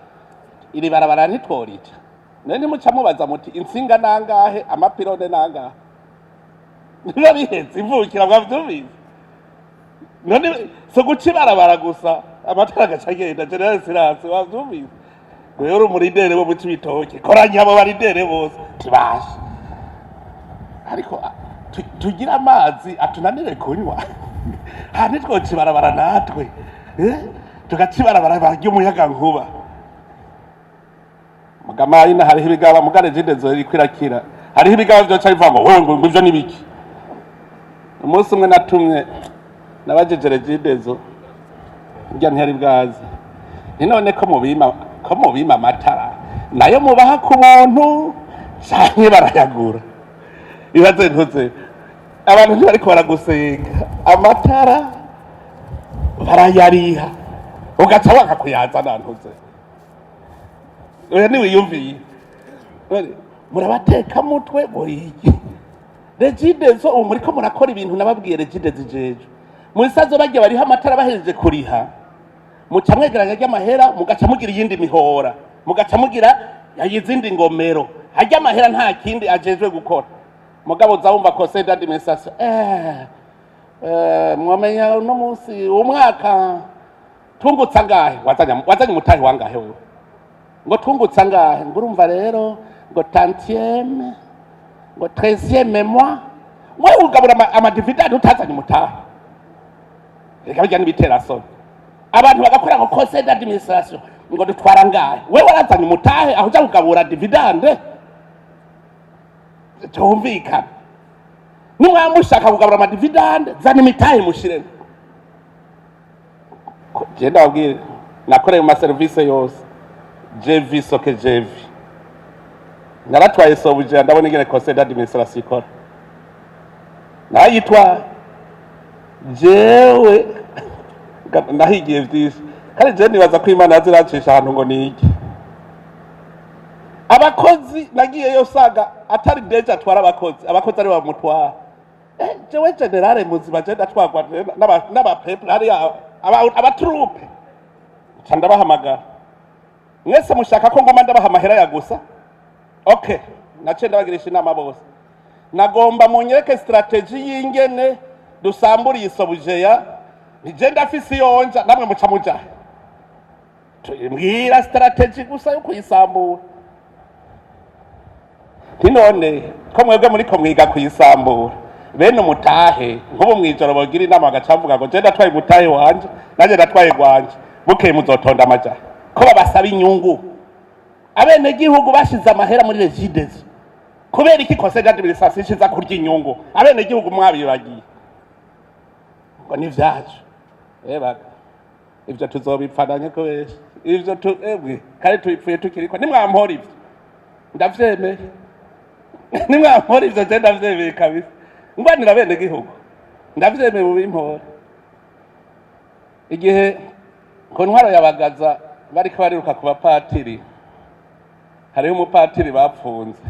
iri barabara ntitworita none muca mubaza muti insinga nangahe amapirone nangahe niba bihetse imvukira bwavyubize none so guca barabara gusa amatara gacagenda general silence wavyubize rero umuridere wo mu Cibitoke koranya abo baridere bose tibasha ariko tugira amazi atunanire kunywa hane twoci barabara natwe tugaci barabara baryo umuyaga nkuba mugamayina hariho ibigaba mugare jidezo rikwirakira hariho ibigaba byo cyari vango wewe ngo ibyo nibiki umunsi umwe natumye nabajejere jidezo njya ntiyari bwazi none ko mubima amatara nayo mubaha ku buntu canke barayagura ibaze ntuze abantu ntibariko baragusenga amatara barayariha ugaca wanga kuyaza nantuze oya niwiyumviye murabateka mutwe buriki regidezo ubu muriko murakora ibintu nababwiye regidezo ijeje musazo bajya bariho amatara bahejeje kuriha muca mwegeranya ry'amahera mugaca mugira iyindi mihora mugaca mugira izindi ngomero hajya amahera nta kindi ajejwe gukora mugabo zawumva conseil d'administration mwamenya uno munsi umwaka tungutsa ngahe wazanye umutahe wangahe wewe ngo tungutsa ngahe ngo urumva rero ngo tantième ngo 13e mois wewe ugabura amadividende utazanye umutahe reka bijya n'ibitera soni abantu bagakora ngo conseil d'administration ngo dutwara ngahe wewe warazanye umutahe aho uja kugabura dividende cyumvikana nimwamushaka kugabura amadividende zana imitahe mushirene genda wabwire nakoreye mu service yose jevi soke jevi naratwaye sobuje ndabona ingene conseil d'administration ikora nayitwa jewe nahigiye vyinshi kandi je nibaza ko Imana yaziracisha ahantu ngo niki abakozi nagiye yo saga atari deja atwara abakozi ari bamutwara jewe generale muzima je ndatwagwa n'abapeple hari abatrupe cyanda bahamagara mwese mushaka ko ngoma ndabaha amahera ya gusa okay nace ndabagirisha inama bose nagomba munyereke strategy y'ingene dusambura isobujeya nije ndafise yonja namwe muca muja mbwira strategy gusa yo kuyisambura none ko mwebwe muri ko mwiga kuyisambura bene umutahe nk'ubu mwijoro bogira inama agacavuga ngo je ndatwaye umutahe wanje naje ndatwaye gwanje bukeye muzotonda amaja ko babasaba inyungu abene gihugu bashize amahera muri regidezo kubera iki conseil d'administration ishiza kurya inyungu abene gihugu mwabibagiye ngo ni vyacu ibyo tuzobipfananye ko wese ibyo kandi tubipfuye tukiriko nimwampora ibyo ndavyemeye nimwampora ibyo je ndavyemeye kabisa ngwanira bene gihugu ndavyemeye mu bimpora igihe ko ntwaro yabagaza bariko bariruka ku bapatiri hariho umupatiri bapfunze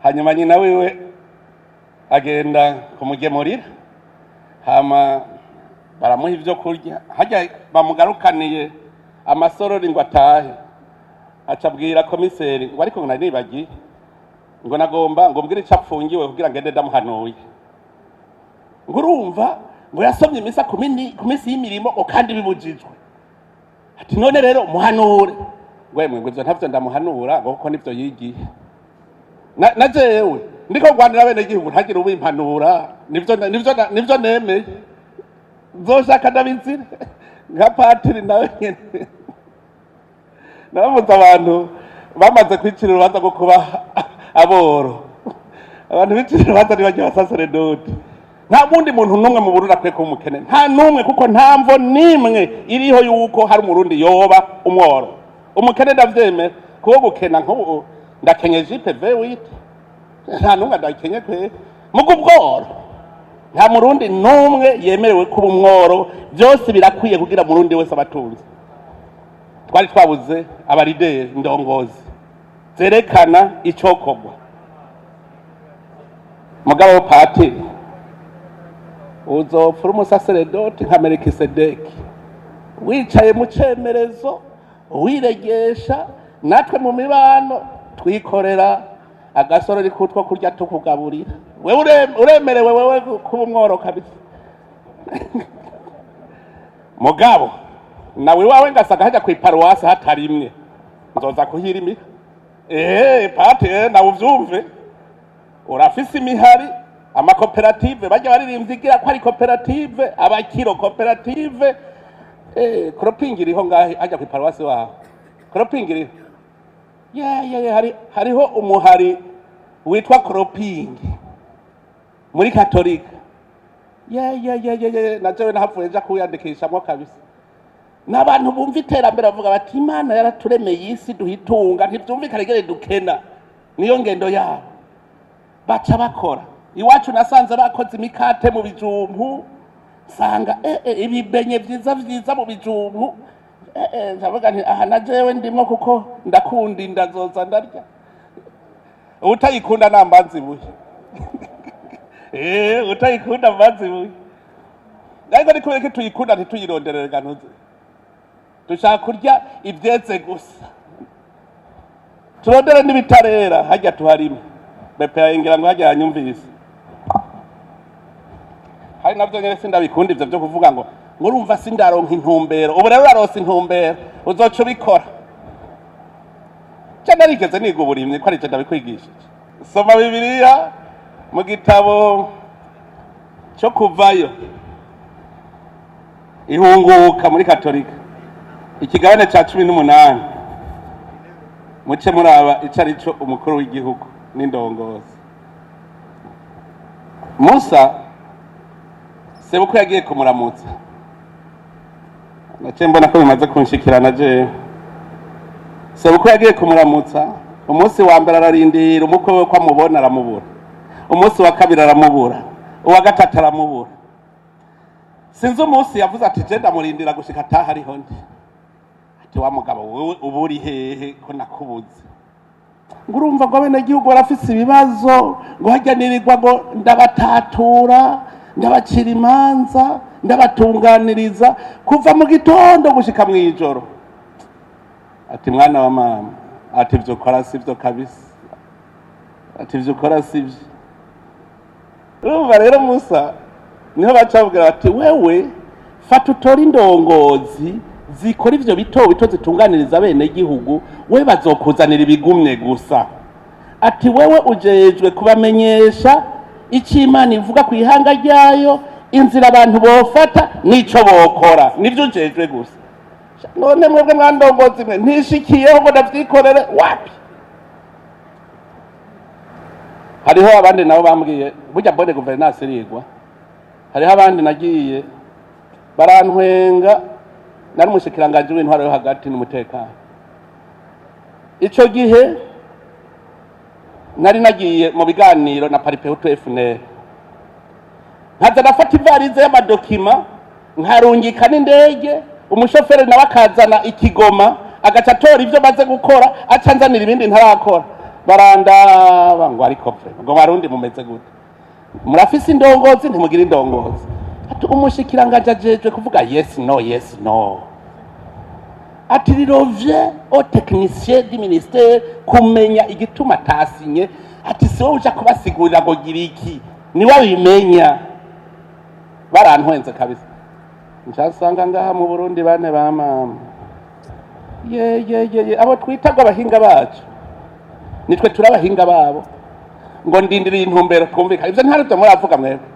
hanyuma nyina wiwe agenda kumugemurira hama baramuha ibyo kurya hajya bamugarukaniye amasorori ngo atahe acabwira komiseri ngo ariko nari nibagiye ngo nagomba ngo mbwire icyo apfungiwe kugira ngende ndamuhanuye ngo urumva ngo yasomye imisa ku minsi y'imirimo kandi bibujijwe ati none rero muhanure ngwemwe ngo ivyo ntavyo ndamuhanura ngo kuko nivyo yigiye na jewe ndiko rwandira bene gihugu ntagira ubimpanura nivyo nemeye zoshaka ndabizire nka patiri nawe nyene nabamuze abantu bamaze kwicira urubanza rwo kuba aboro abantu bicira urubanza ntibajya basaseredoti nta bundi muntu n'umwe mu Burundi akwiye kuba umukene nta n'umwe kuko nta mvo n'imwe iriho yuko hari umurundi yoba umworo umukene ndavyemera kuko gukena nk'ubu ndakenyeje IPV wite nta n'umwe ndakenye kwe mugo ubworo nta murundi n'umwe yemerewe kuba umworo byose birakwiye kugira murundi wese abatunzi twari twabuze abarideri ndongozi zerekana icokogwa mugabo patiri uzopfura umusaseredoti nka Melikisedeki wicaye mu cemerezo wiregesha natwe mu mibano twikorera agasorori kutwo kurya tukugaburira wewe uremerewe wewe kuba umworo kabisa mugabo nawe wawe ngasaga hajya kwiparuwasi hatari imwe nzoza kuhirimira pate nawe uvyumve urafise imihari amakoperative bajya baririmvyigira ko ari koperative abakiro koperative cropping iriho ngahe ajya kwiparuwasi wawe cropping iriho hariho umuhari witwa cropping muri katolika najewe nahavuye nja kuwiyandikishamwo kabisa. N'abantu bumva iterambere bavuga bati Imana yaraturemeye isi duhitunga ntivyumvikane gere dukena, niyo ngendo yabo baca bakora. Iwacu nasanze bakoze imikate mu bijumbu, sanga ibibenye vyiza mu bijumbu, ndavuga nti aha najewe ndimwo kuko ndakunda indazoza ndarya. Utayikunda nambanzi buye utayikunda mbanzi buye. Ariko ni kubera ko tuyikunda ntituyironderere ganuze, dushaka kurya ivyeze gusa, turondere n'ibitarera hajya tuharime. Bepe yingira ngo hajya yanyumvise, hari navyo nyene sindabikunda ivyo byo kuvuga ngo urumva sindaronka intumbero. Ubu rero urarose intumbero uzoca ubikora. Cyane narigeze niga uburimyi ko ari cyo ndabikwigishije. Soma Bibiliya mu gitabo cyo kuvayo ihunguka muri katolika ikigabane ca 18 muce muraba icarico umukuru w'igihugu n'indongozi. Musa sebuko yagiye kumuramutsa, nace mbona ko bimaze kunshikirana je. Sebuko yagiye kumuramutsa, umunsi wa mbere ararindira umukwe we ko amubona aramubura, umunsi wa kabiri aramubura, uwa gatatu aramubura. Sinzi umunsi yavuze ati je ndamurindira gushika ataha ariho ndi. Ati wa mugabo wewe uburi hehe ko nakubuze? Ngurumva ngo abene gihugu barafise ibibazo, ngo hajya nirirwa ngo ndabatatura, ndabacira imanza, ndabatunganiriza kuva mu gitondo gushika mu ijoro. Ati mwana wa mama, ati vyo kora sivyo kabisa, ati vyo kora sivyo. Urumva rero Musa niho bacavugira bati wewe fata utore indongozi zikora ivyo bito zitunganiriza bene gihugu, we bazokuzanira ibigumye gusa. Ati wewe ujejwe kubamenyesha icyo Imana ivuga ku ihanga ryayo, inzira abantu bofata nico bokora, nivyo ujejwe gusa. None mwebwe mwandongozi mwe ntishikiyeho ngo ndavyikorere wapi? Hariho abandi nabo bambwiye burya mbone guverinance irigwa, hariho abandi nagiye barantwenga, nari umushikiranganje w'intwaro yo hagati n'umutekano. Ico gihe nari nagiye mu biganiro na Paripehutu FNL, nkaza nafata ivarize y'amadokima nkarungika n'indege, umushoferi nawe akazana ikigoma agaca atora ivyo maze gukora acanzanira ibindi ntarakora. Barandaba ngo ariko ngo barundi mumeze gute, murafise indongozi ntimugira indongozi? Ati umushikiranganje ajejwe kuvuga yes no. Ati rirovye au technicien du ministère kumenya igituma tasinye. Ati siwe uja kubasigurira ngo giriki, ni wabimenya. Barantwenze kabisa. Ncasanga ngaha mu Burundi bane ba mama abo twitaga abahinga bacu nitwe turabahinga babo, ngo ndindiriye intumbero twumvika. Ivyo ntari byo muravuga mwebwe,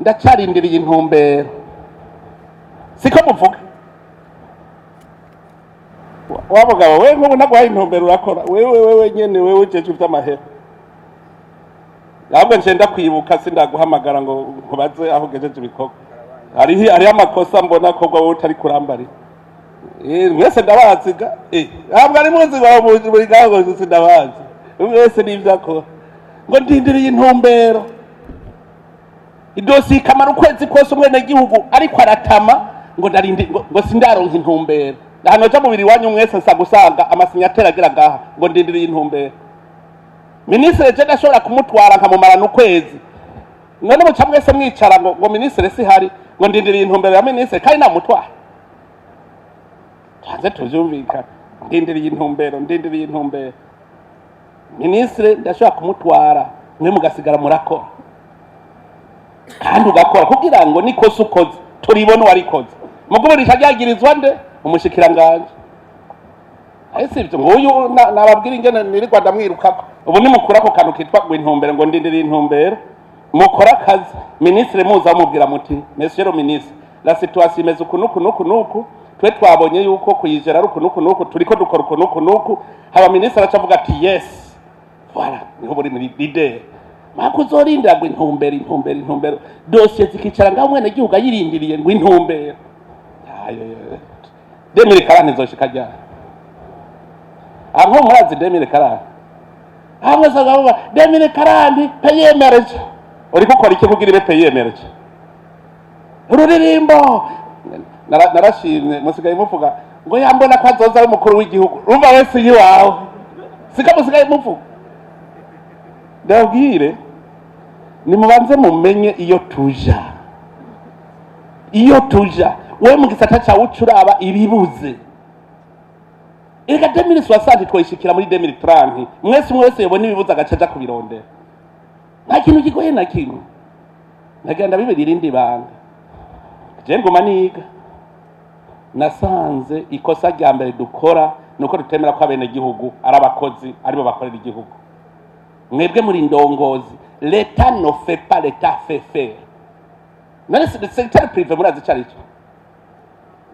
ndacarindiriye intumbero, siko muvuga. Wabugabo wewe ngo nagwaye intumbero urakora wewe nyene, wewe ujeje vy'amahera. Ntabwo nshenda kwibuka sindaguhamagara ngo kubaze aho gejeje ibikorwa. Ari amakosa mbona ko gwa utari kurambari. Mwese ndabaziga. Ntabwo ari muzi ngo muri gaho sindabazi. Mwese nivyako. Ngo ndindiriye intumbero. Idosi kamara ukwezi kose umwene gihugu ariko aratama ngo ndarindi ngo sindaronka intumbero. Hano cyo mubiri wanyu mwese nsagusanga amasinyatera agira gaha ngo ndindiriye intumbero. Ministre je ndashobora kumutwara nkamumara n'ukwezi. None mu cyamwese mwicara ngo ministre si hari ngo ndindiriye intumbero ya ministre kandi namutwara. Tanze tuzumvika ndindiriye intumbero. Ministre ndashobora kumutwara mwe mugasigara murakora. Kandi ugakora kugira ngo nikoze ukoze turibona warikoze. Muguburisha ryagirizwa nde umushikiranganje. Ese ibyo nguyu nababwira ingene nirirwa ndamwirukako. Ubu ni mukura ko kantu kitwa gw'intumbero ngo ndindiriye intumbero. Mukora akazi ministre muza mubwira muti monsieur le ministre la situation imeze uku nuku twe twabonye yuko kuyijera ari ukuntu nuko turiko dukora ukuntu nuko haba ministre acavuga ati yes voilà niho buri muri leader mako uzorindira ngo intumbero dossier zikicara ngaho mwene gihugu ayirindiriye ngo intumbero demire karane zoshika ryari aho murazi demire karane hamwe zagabo demire karane payemereje uri gukora iki kugira ibe payemereje ururirimbo narashimye musigaye muvuga ngo yambona ko azoza ari umukuru w'igihugu urumva wese yiwawe musigaye muvuga ndabwire nimubanze mumenye iyo tuja wewe mu gisata cyawe ucuraba ibibuze ega 2060 twishikira muri 2030 mwese yobona ibibuze agacaja kubirondera nta kintu kigoye na kimwe nagenda bibiri irindi banga je ngoma niga nasanze ikosa rya mbere dukora nuko dutemera ko abene gihugu ari abakozi aribo bakorera igihugu mwebwe muri ndongozi l'État ne fait pas, l'État fait faire. None le secteur privé murazi carico.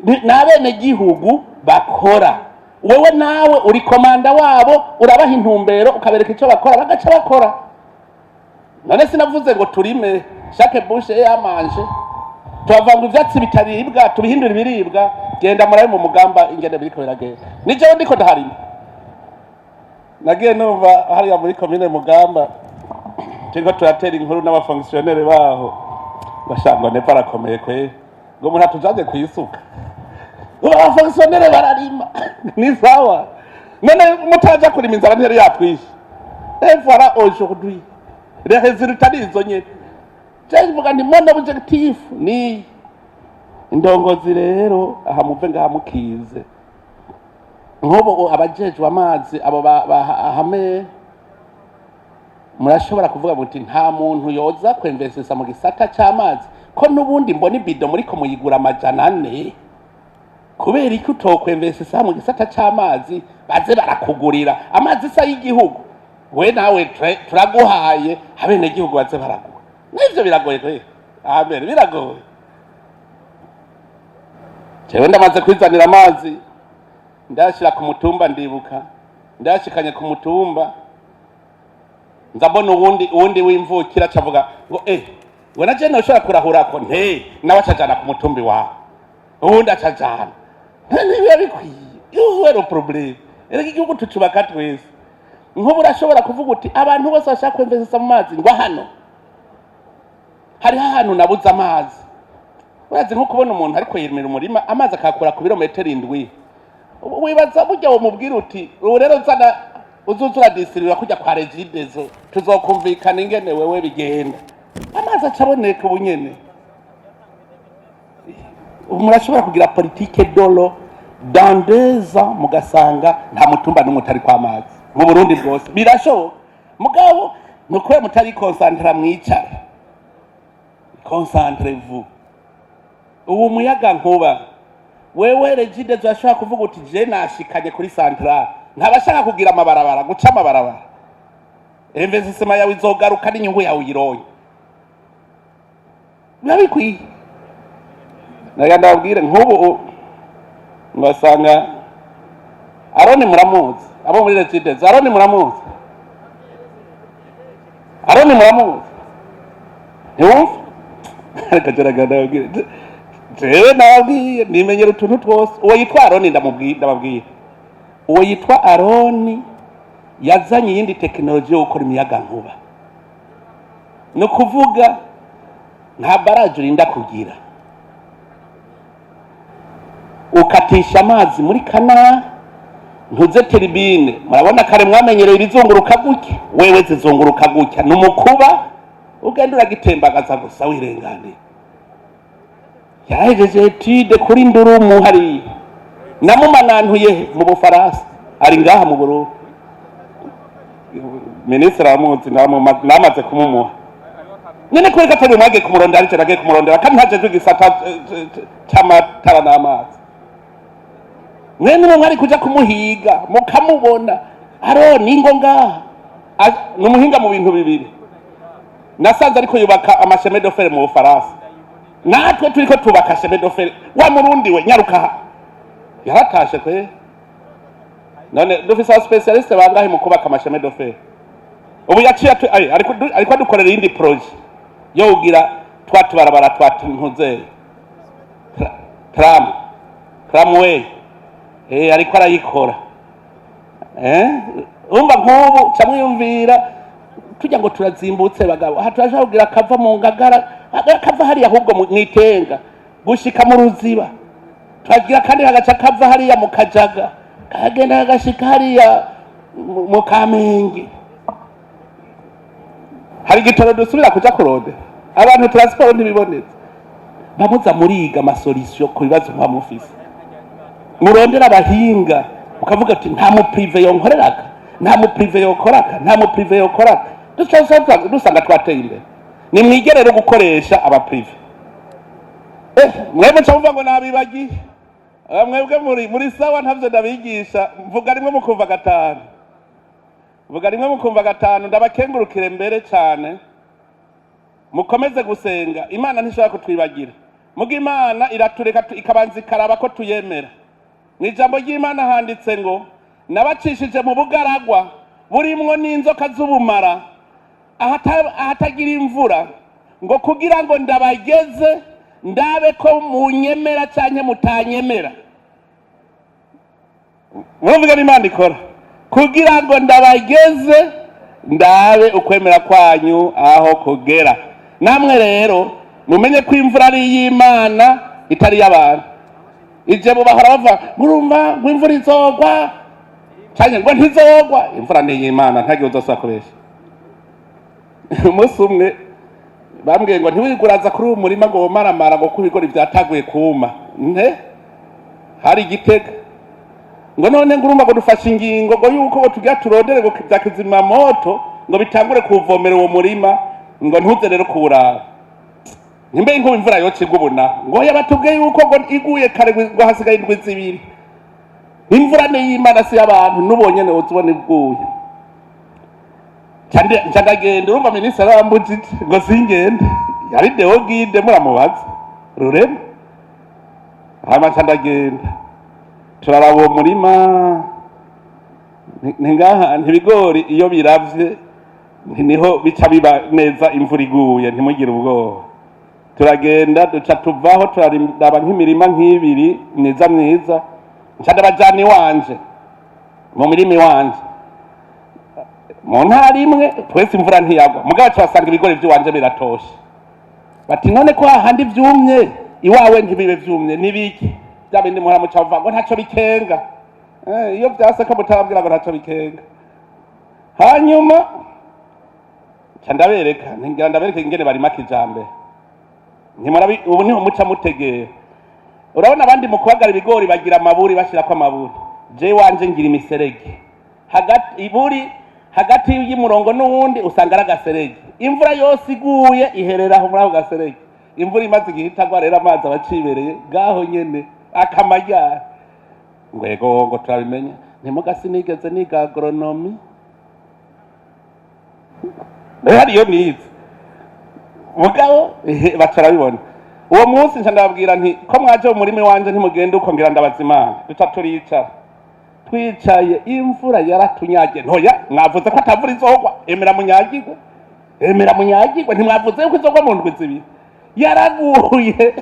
N'abene gihugu bakora. Wewe nawe uri komanda wabo urabaha intumbero ukabereka ico bakora bagaca bakora. None sinavuze ngo turime chaque bouche yamanje. Twavanga ivyatsi bitaribwa tubihindura ibiribwa genda murabe mu mugamba ingene biriko biragenda. Nije ndiko ndaharima. Nagiye numva hariya muri komine mugamba Tingo turatera inkuru n'abafonctionnaire baho bashangwa ne parakomeye kwe ngo umuntu atujaje kuyisuka abafonctionnaire bararima ni sawa none mutaja kurima inzara ntero yatwishe voilà aujourd'hui les résultats izo nyene je mvuga ndi mon objectif ni indongozi rero aha muve ngaha mukize nkobo abajejwe amazi abo bahame murashobora kuvuga muti nta muntu yoza kwemvesesa mu gisata cy'amazi ko nubundi mbona ibido muri ko muyigura amajana 4 kubera iki utokwemvesesa mu gisata cy'amazi baze barakugurira amazi sa y'igihugu we nawe turaguhaye abene gihugu baze baraguha nivyo biragoye kwe amen biragoye jewe ndamaze kwizanira amazi ndashira ku mutumba ndibuka ndashikanye ku mutumba nzabona uwundi w'imvukira cavuga ngo ngo naje noshobora kurahura ko nawe acajana ku mutumbi wawe uwundi acajana ntibiba bikwiye uwero problem erega igihugu tucubaka twese nk'ubu urashobora kuvuga uti abantu bose bashaka kwemvesesa mu mazi ngo hano hariho ahantu nabuze amazi urazi nko kubona umuntu ariko yirimira umurima amazi akakura ku birometero 7 wibaza burya wo mubwira uti ubu rero zana uzuzura disirira kujya kwa regidezo tuzokumvikana ingene wewe bigenda amazi acaboneka ubunyene murashobora kugira politique dolo dans 2 ans mugasanga nta mutumba n'umutari kwa amazi mu Burundi bwose birashoboka mugabo nuko mutari concentre mwicara concentre vous ubu muyaga nkuba wewe regidezo ashaka kuvuga uti je nashikanye kuri centrale ntabashaka kugira amabarabara guca amabarabara investisema yawe izogaruka n'inyungu yawe uyironye nabikwiye naganda babwire nk'ubu ngasanga Aroni muramuzi abo muri residence Aroni muramuzi ntiwumva akagerageza babwire jewe nababwiye nimenyera utuntu twose uwo yitwa Aroni ndababwiye uwo yitwa Aroni yazanye yindi tekinoloji yo gukora imiyaga nkuba no kuvuga nta baraje urinda kugira ukatisha amazi muri kana ntuze turbine murabona kare mwamenyereye ibizunguruka gutya wewe zizunguruka gutya numukuba ugenda uragitembagaza gusa wirengane yahejeje etude kuri Ndurumu hari namumanantuye mu Bufaransa ari ngaha mu Burundi ministre amuzi namaze kumumuha nene kweka tari mwage kumurondera ariko nage kumurondera kandi ntaje gisata cy'amatara n'amazi nene mwari kuja kumuhiga mukamubona Aroni ngo ngaha numuhinga mu bintu bibiri nasanze ariko yubaka amasheme d'offer mu Bufaransa natwe turiko tubaka sheme d'offer wa Murundi we nyaruka yaratashe kwe none dufise specialiste bangahe mu kubaka amashame dofe ubu yaciye ariko dukorera indi projet yo ugira twatubarabara twatuntuze tramway ariko arayikora umva nk'ubu camwiyumvira tujya ngo turazimbutse bagabo aha turaje kugira kava mu ngagara kava hariya ahubwo mwitenga gushika mu ruziba twagira kandi hagaca kava hariya mu kajaga kagenda hagashika hariya mu kamenge hari igitoro dusubira kuja kurode abantu transport ntibibonetse bamuza muriga amasolution ku bibazo mwa mufise murondera abahinga ukavuga ati nta mu prive yonkoreraga nta mu prive yokoraka nta mu prive yokoraka dusanga twateye imbere ni mwigerere gukoresha aba prive mwebwe cyumva ngo nabibagiye mwebwe muri sawa ntavyo ndabigisha mvuga rimwe mukumva gatanu ndabakengurukire mbere cyane mukomeze gusenga imana ntishobora kutwibagira muga imana iratureka ikabanza ikaraba ko tuyemera mu ijambo ry'imana handitse ngo nabacishije mu bugaragwa burimwo n'inzoka z'ubumara ahatagira imvura ngo kugira ngo ndabageze ndabe ko munyemera canke mutanyemera murumva n'imana ikora kugira ngo ndabageze ndabe ukwemera kwanyu aho kugera namwe rero mumenye ko imvura ari y'Imana itari y'abantu ije bahora bava murumva ngo imvura izogwa cyane ngo ntizogwa imvura ni y'Imana ntagiye uzosakoresha umunsi umwe bambwiye ngo ntiwiguraza kuri uwo murima ngo womaramara ngo kubigori byataguye kuma hari igitega ngo none ngurumva ngo dufashe ingingo ngo yuko tujya turondere ngo byakizima moto ngo bitangure kuvomera uwo murima ngo ntuze rero kuburara nimbe inko imvura yoce gubona ngo yabatubwiye yuko ngo iguye kare ngo hasigaye indwi zibiri imvura ne y'Imana si y'abantu nubonye ne uzubona iguye ndagenda urumva minisitiri arambujije ngo singende yari dewo gide muramubaza rurema hama ndagenda turaraba uwo murima ngaha ntibigori iyo biravye niho bica biba neza imvura iguye ntimugire ubwoba turagenda duca tuvaho turaraba nk'imirima nk'ibiri myiza ndabajana iwanje mu mirima iwanje mu ntara imwe twese imvura ntiyagwa mugabo cyasanga ibigori by'iwanje biratoshe bati none ko hahandi vyumye iwawe ntibibe vyumye nibiki byabindi muhora mucavuga ngo ntaco bikenga iyo byaseka mutarabwira ngo ntaco bikenga hanyuma ndabereka ingene barima kijambere ntimurabi ubu niho muca mutegera urabona abandi mu kubagara ibigori bagira amaburi bashirako amaburi je wanje ngira imiserege hagati y'umurongo n'uwundi usanga ari agaserege imvura yose iguye ihereraho muri ako gaserege imvura imaze igihita agwa rero amazi abacibereye gaho nyene akamayara ngwego ngo turabimenya ntimugasi nigeze niga agronomy hariyo nize mugabo bacarabibona uwo munsi ndababwira nti ko mwaje mu murima wanje ntimugende uko ngira ndabazimana duca turicara twicaye imvura yaratunyagiye ntoya mwavuze ko atavura izogwa emera munyagirwe ntimwavuze yuko izogwa mu ndwi zibiri yaraguye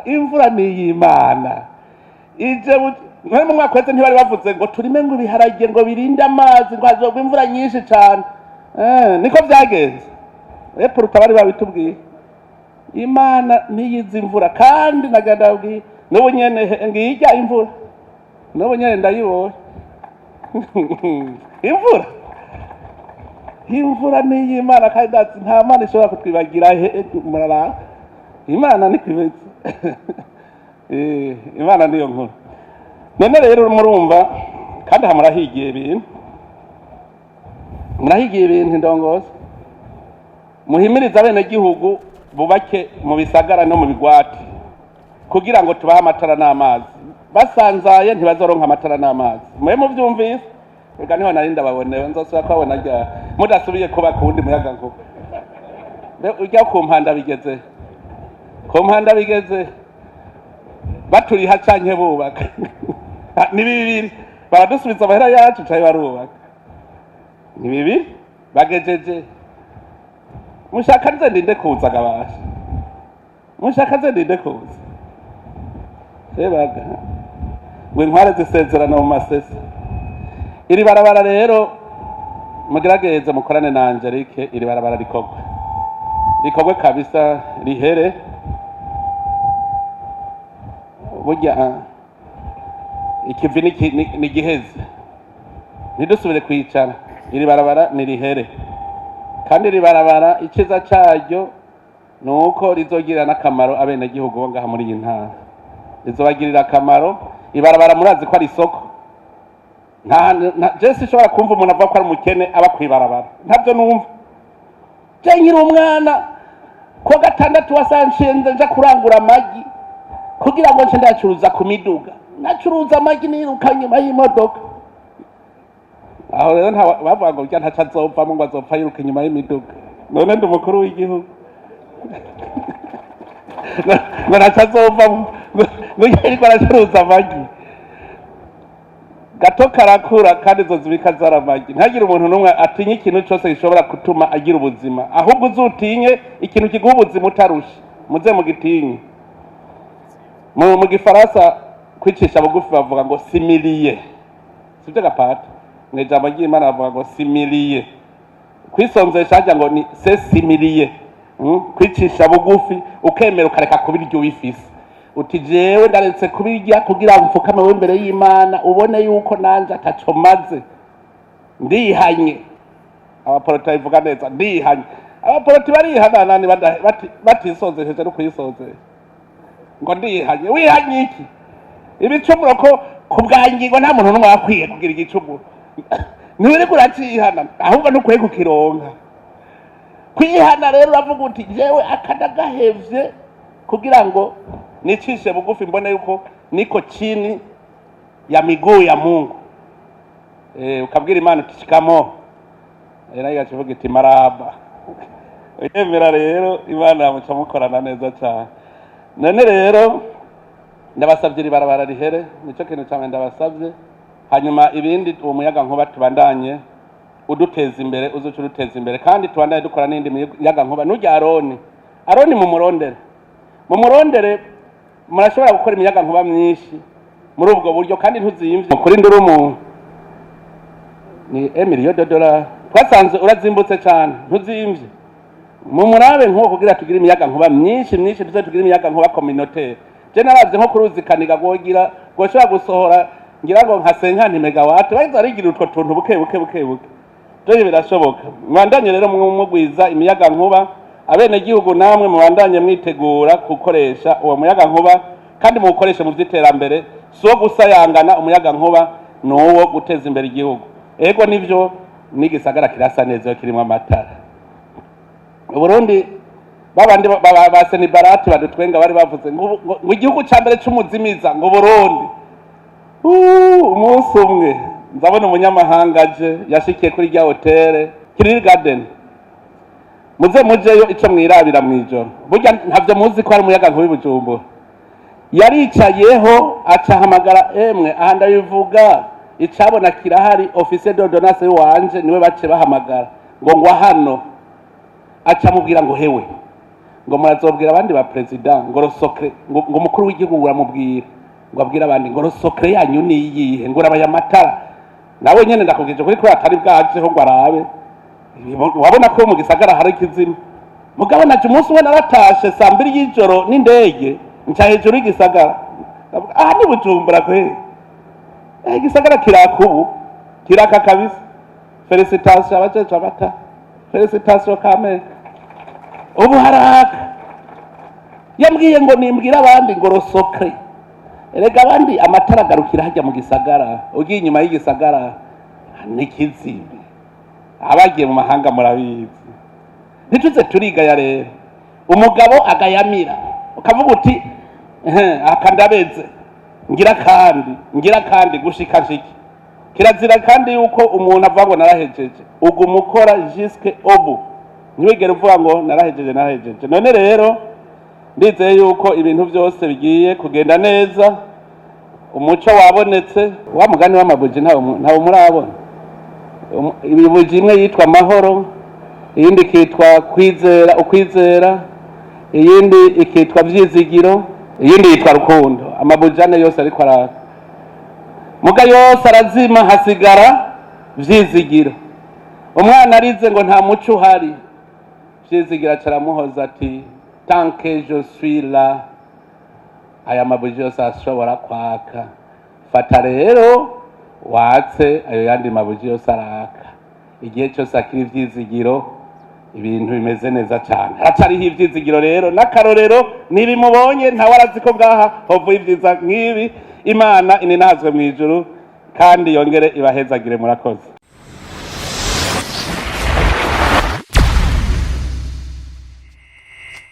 imvura ni y'Imana ije mwe mu mwaka wese ntibari bavuze ngo turime ngo ibiharage ngo birinde amazi ngo hazogwa imvura nyinshi cyane niko byagenze epfo rutabari babitubwiye Imana niyizi imvura kandi nagandabwiye n'ubu nyene ngijya imvura n'ubu nyene ndayibonye imvura ni y'Imana kandi nta mana ishobora kutwibagira murara Imana ni kwibetse Imana niyo nkuru none rero murumva kandi hamurahigiye ibintu ndongoza muhimiriza bene gihugu bubake mu bisagara no mu bigwati kugira ngo tubahe amatara n'amazi basanzaye ntibazoronka amatara n'amazi mwe muvyumvise reka niho nari ndababoneye nzosubira kubabona ryari mudasubiye kuba ku wundi muyaga nkuba ujya ku mpanda bigeze baturiha canke bubaka ni bibiri baradusubiza amahera yacu caye barubaka ni bibiri bagejeje mushaka nze ndinde kuza gabasha mushaka nze ndinde kuza sebaga ngo intware zisezerana mu masese iri barabara rero mugerageze mukorane na Angelique iri barabara rikogwe kabisa rihere burya ikivi ni giheze ntidusubire kwicara iri barabara ni rihere kandi iri barabara iciza cyaryo ni uko rizogirira n'akamaro abenegihugu bo ngaha muri iyi ntara rizobagirira akamaro ibarabara murazi ko ari isoko jesi ishobora kumva umuntu avuga ko ari umukene aba kwibarabara ntabyo numva je nkiri umwana ko gatandatu wasanshinze nja kurangura amagi kugira ngo nce ndacuruza ku miduga nacuruza amagi niruka nyuma y'imodoka aho rero bavuga ngo ntaca azovamo ngo azopfa yiruka inyuma y'imiduga none ndi umukuru w'igihugu ngo ntaca azovamo ngo yariko aracuruza amagi gato karakura kandi izo zibika zaramagi ntagire umuntu n'umwe atinye ikintu cyose gishobora gutuma agira ubuzima ahubwo uzutinye ikintu kiguha ubuzima utarusha muze mugitinye mu gifaransa kwicisha bugufi bavuga ngo similiye sibyo gapata mw'ijambo ry'Imana bavuga ngo similiye kwisonzesha hajya ngo ni se similiye kwicisha bugufi ukemera ukareka kubirya wifise uti jewe ndaretse kubirya kugira ngo mfukame we imbere y'Imana ubone yuko nanje ataco maze ndihanye abaporoti bivuga neza ndihanye abaporoti barihana nani batisonzesheje no kuyisonzesha ngo ndihanye wihanye iki ibicumuro ko kubwangingo nta muntu n'umwe akwiye kugira igicumuro niwe kuracihana ahubwo no kwego kironka kwihana rero uravuga uti jewe akadagahevye kugira ngo nicishe bugufi mbone yuko niko chini ya miguu ya Mungu ukabwira Imana uti shikamo nayo gacivuga iti maraba yemera rero Imana yamuca mukorana neza cyane none rero ndabasabye ribarabara rihere nico kintu cyane ndabasabye hanyuma ibindi uwo muyaga nkuba tubandanye uduteza imbere uzuca uduteza imbere kandi tubandanye dukora n'indi muyaga nkuba nujya Aroni mu murondere murashobora gukora imiyaga nkuba myinshi muri ubwo buryo kandi ntuzimvye kuri ndurumu ni $1 million twasanze urazimbutse cyane ntuzimvye mu murabe nko kugira tugira imiyaga nkuba myinshi tuze tugira imiyaga nkuba communautaire je naraze nko kuruzikaniga gogira goshobora gusohora ngira ngo nka 50 megawatt bayiza arigira utwo tuntu buke byo birashoboka mwandanye rero mwugwiza imiyaga nkuba abene gihugu namwe mubandanye mwitegura gukoresha uwo muyaga nkuba kandi mukoreshe mu byiterambere so gusayangana umuyaga nkuba nuwo guteza imbere igihugu ego nivyo nigisagara kirasa neza kirimo amatara Burundi babandi baseni barati badutwenga bari bavuze ngo igihugu cyambere cy'umuzimiza ngo Burundi umunsi umwe nzabona umunyamahanga aje yashikiye kuri rya hotel kiri garden muze mujeyo ico mwirabira mwijoro burya ntavyo muzi ko ari umuyaga nkuba Bujumbura yaricayeho acahamagara emwe ahanda bivuga icabona kirahari officier d'ordonnance wanje niwe bace bahamagara ngo hano aca mubwira ngo hewe ngo murazobwira abandi ba president ngo rosokre ngo mukuru w'igihugu uramubwira ngo abwira abandi ngo rosokre yanyu ni yihe ngo urabaya amatara nawe nyene ndakubwije kuri atari bwajeho ngo arabe wabona ko mu gisagara hari kizima mugabo naje umunsi we naratashe saa 2 y'ijoro n'indege nca hejuru y'igisagara aha ni Bujumbura kwe igisagara kirakubu kiraka kabisa felicitation abajeje abata felicitation kame ubu haraka yambwiye ngo nimbwira abandi ngo rosokre erega abandi amatara garukira hajya mu gisagara ugiye inyuma y'igisagara nikizibe abagiye mu mahanga murabizi ntituze turiga ya rero umugabo agayamira ukavuga uti akandabeze ngira kandi gushika nshiki kirazira kandi yuko umuntu avango narahejeje ugumukora jusque obu ntiwigere uvuga ngo narahejeje none rero ndizeye yuko ibintu byose bigiye kugenda neza, umuco wabonetse. Wa mugani w'amabuji ntawe murabona. Ibibuji imwe yitwa amahoro, iyindi ikitwa kwizera, ukwizera, iyindi ikitwa vyizigiro, iyindi yitwa rukundo. Amabuji ane yose ariko araka, muga yose arazima, hasigara vyizigiro. Umwana arize ngo nta muco uhari, vyizigiro caramuhoza ati tant que je suis là, aya mabuji yose ashobora kwaka. Fata rero watse ayo yandi mabuji yose araka. Igihe cyose akiri ivyizigiro, ibintu bimeze neza cyane. Haracariho ivyizigiro rero, n'akarorero nibimubonye ntawe arazi ko ngaha hovuye ivyiza nk'ibi. Imana ininahazwe mu ijuru kandi yongere ibahezagire. Murakoze.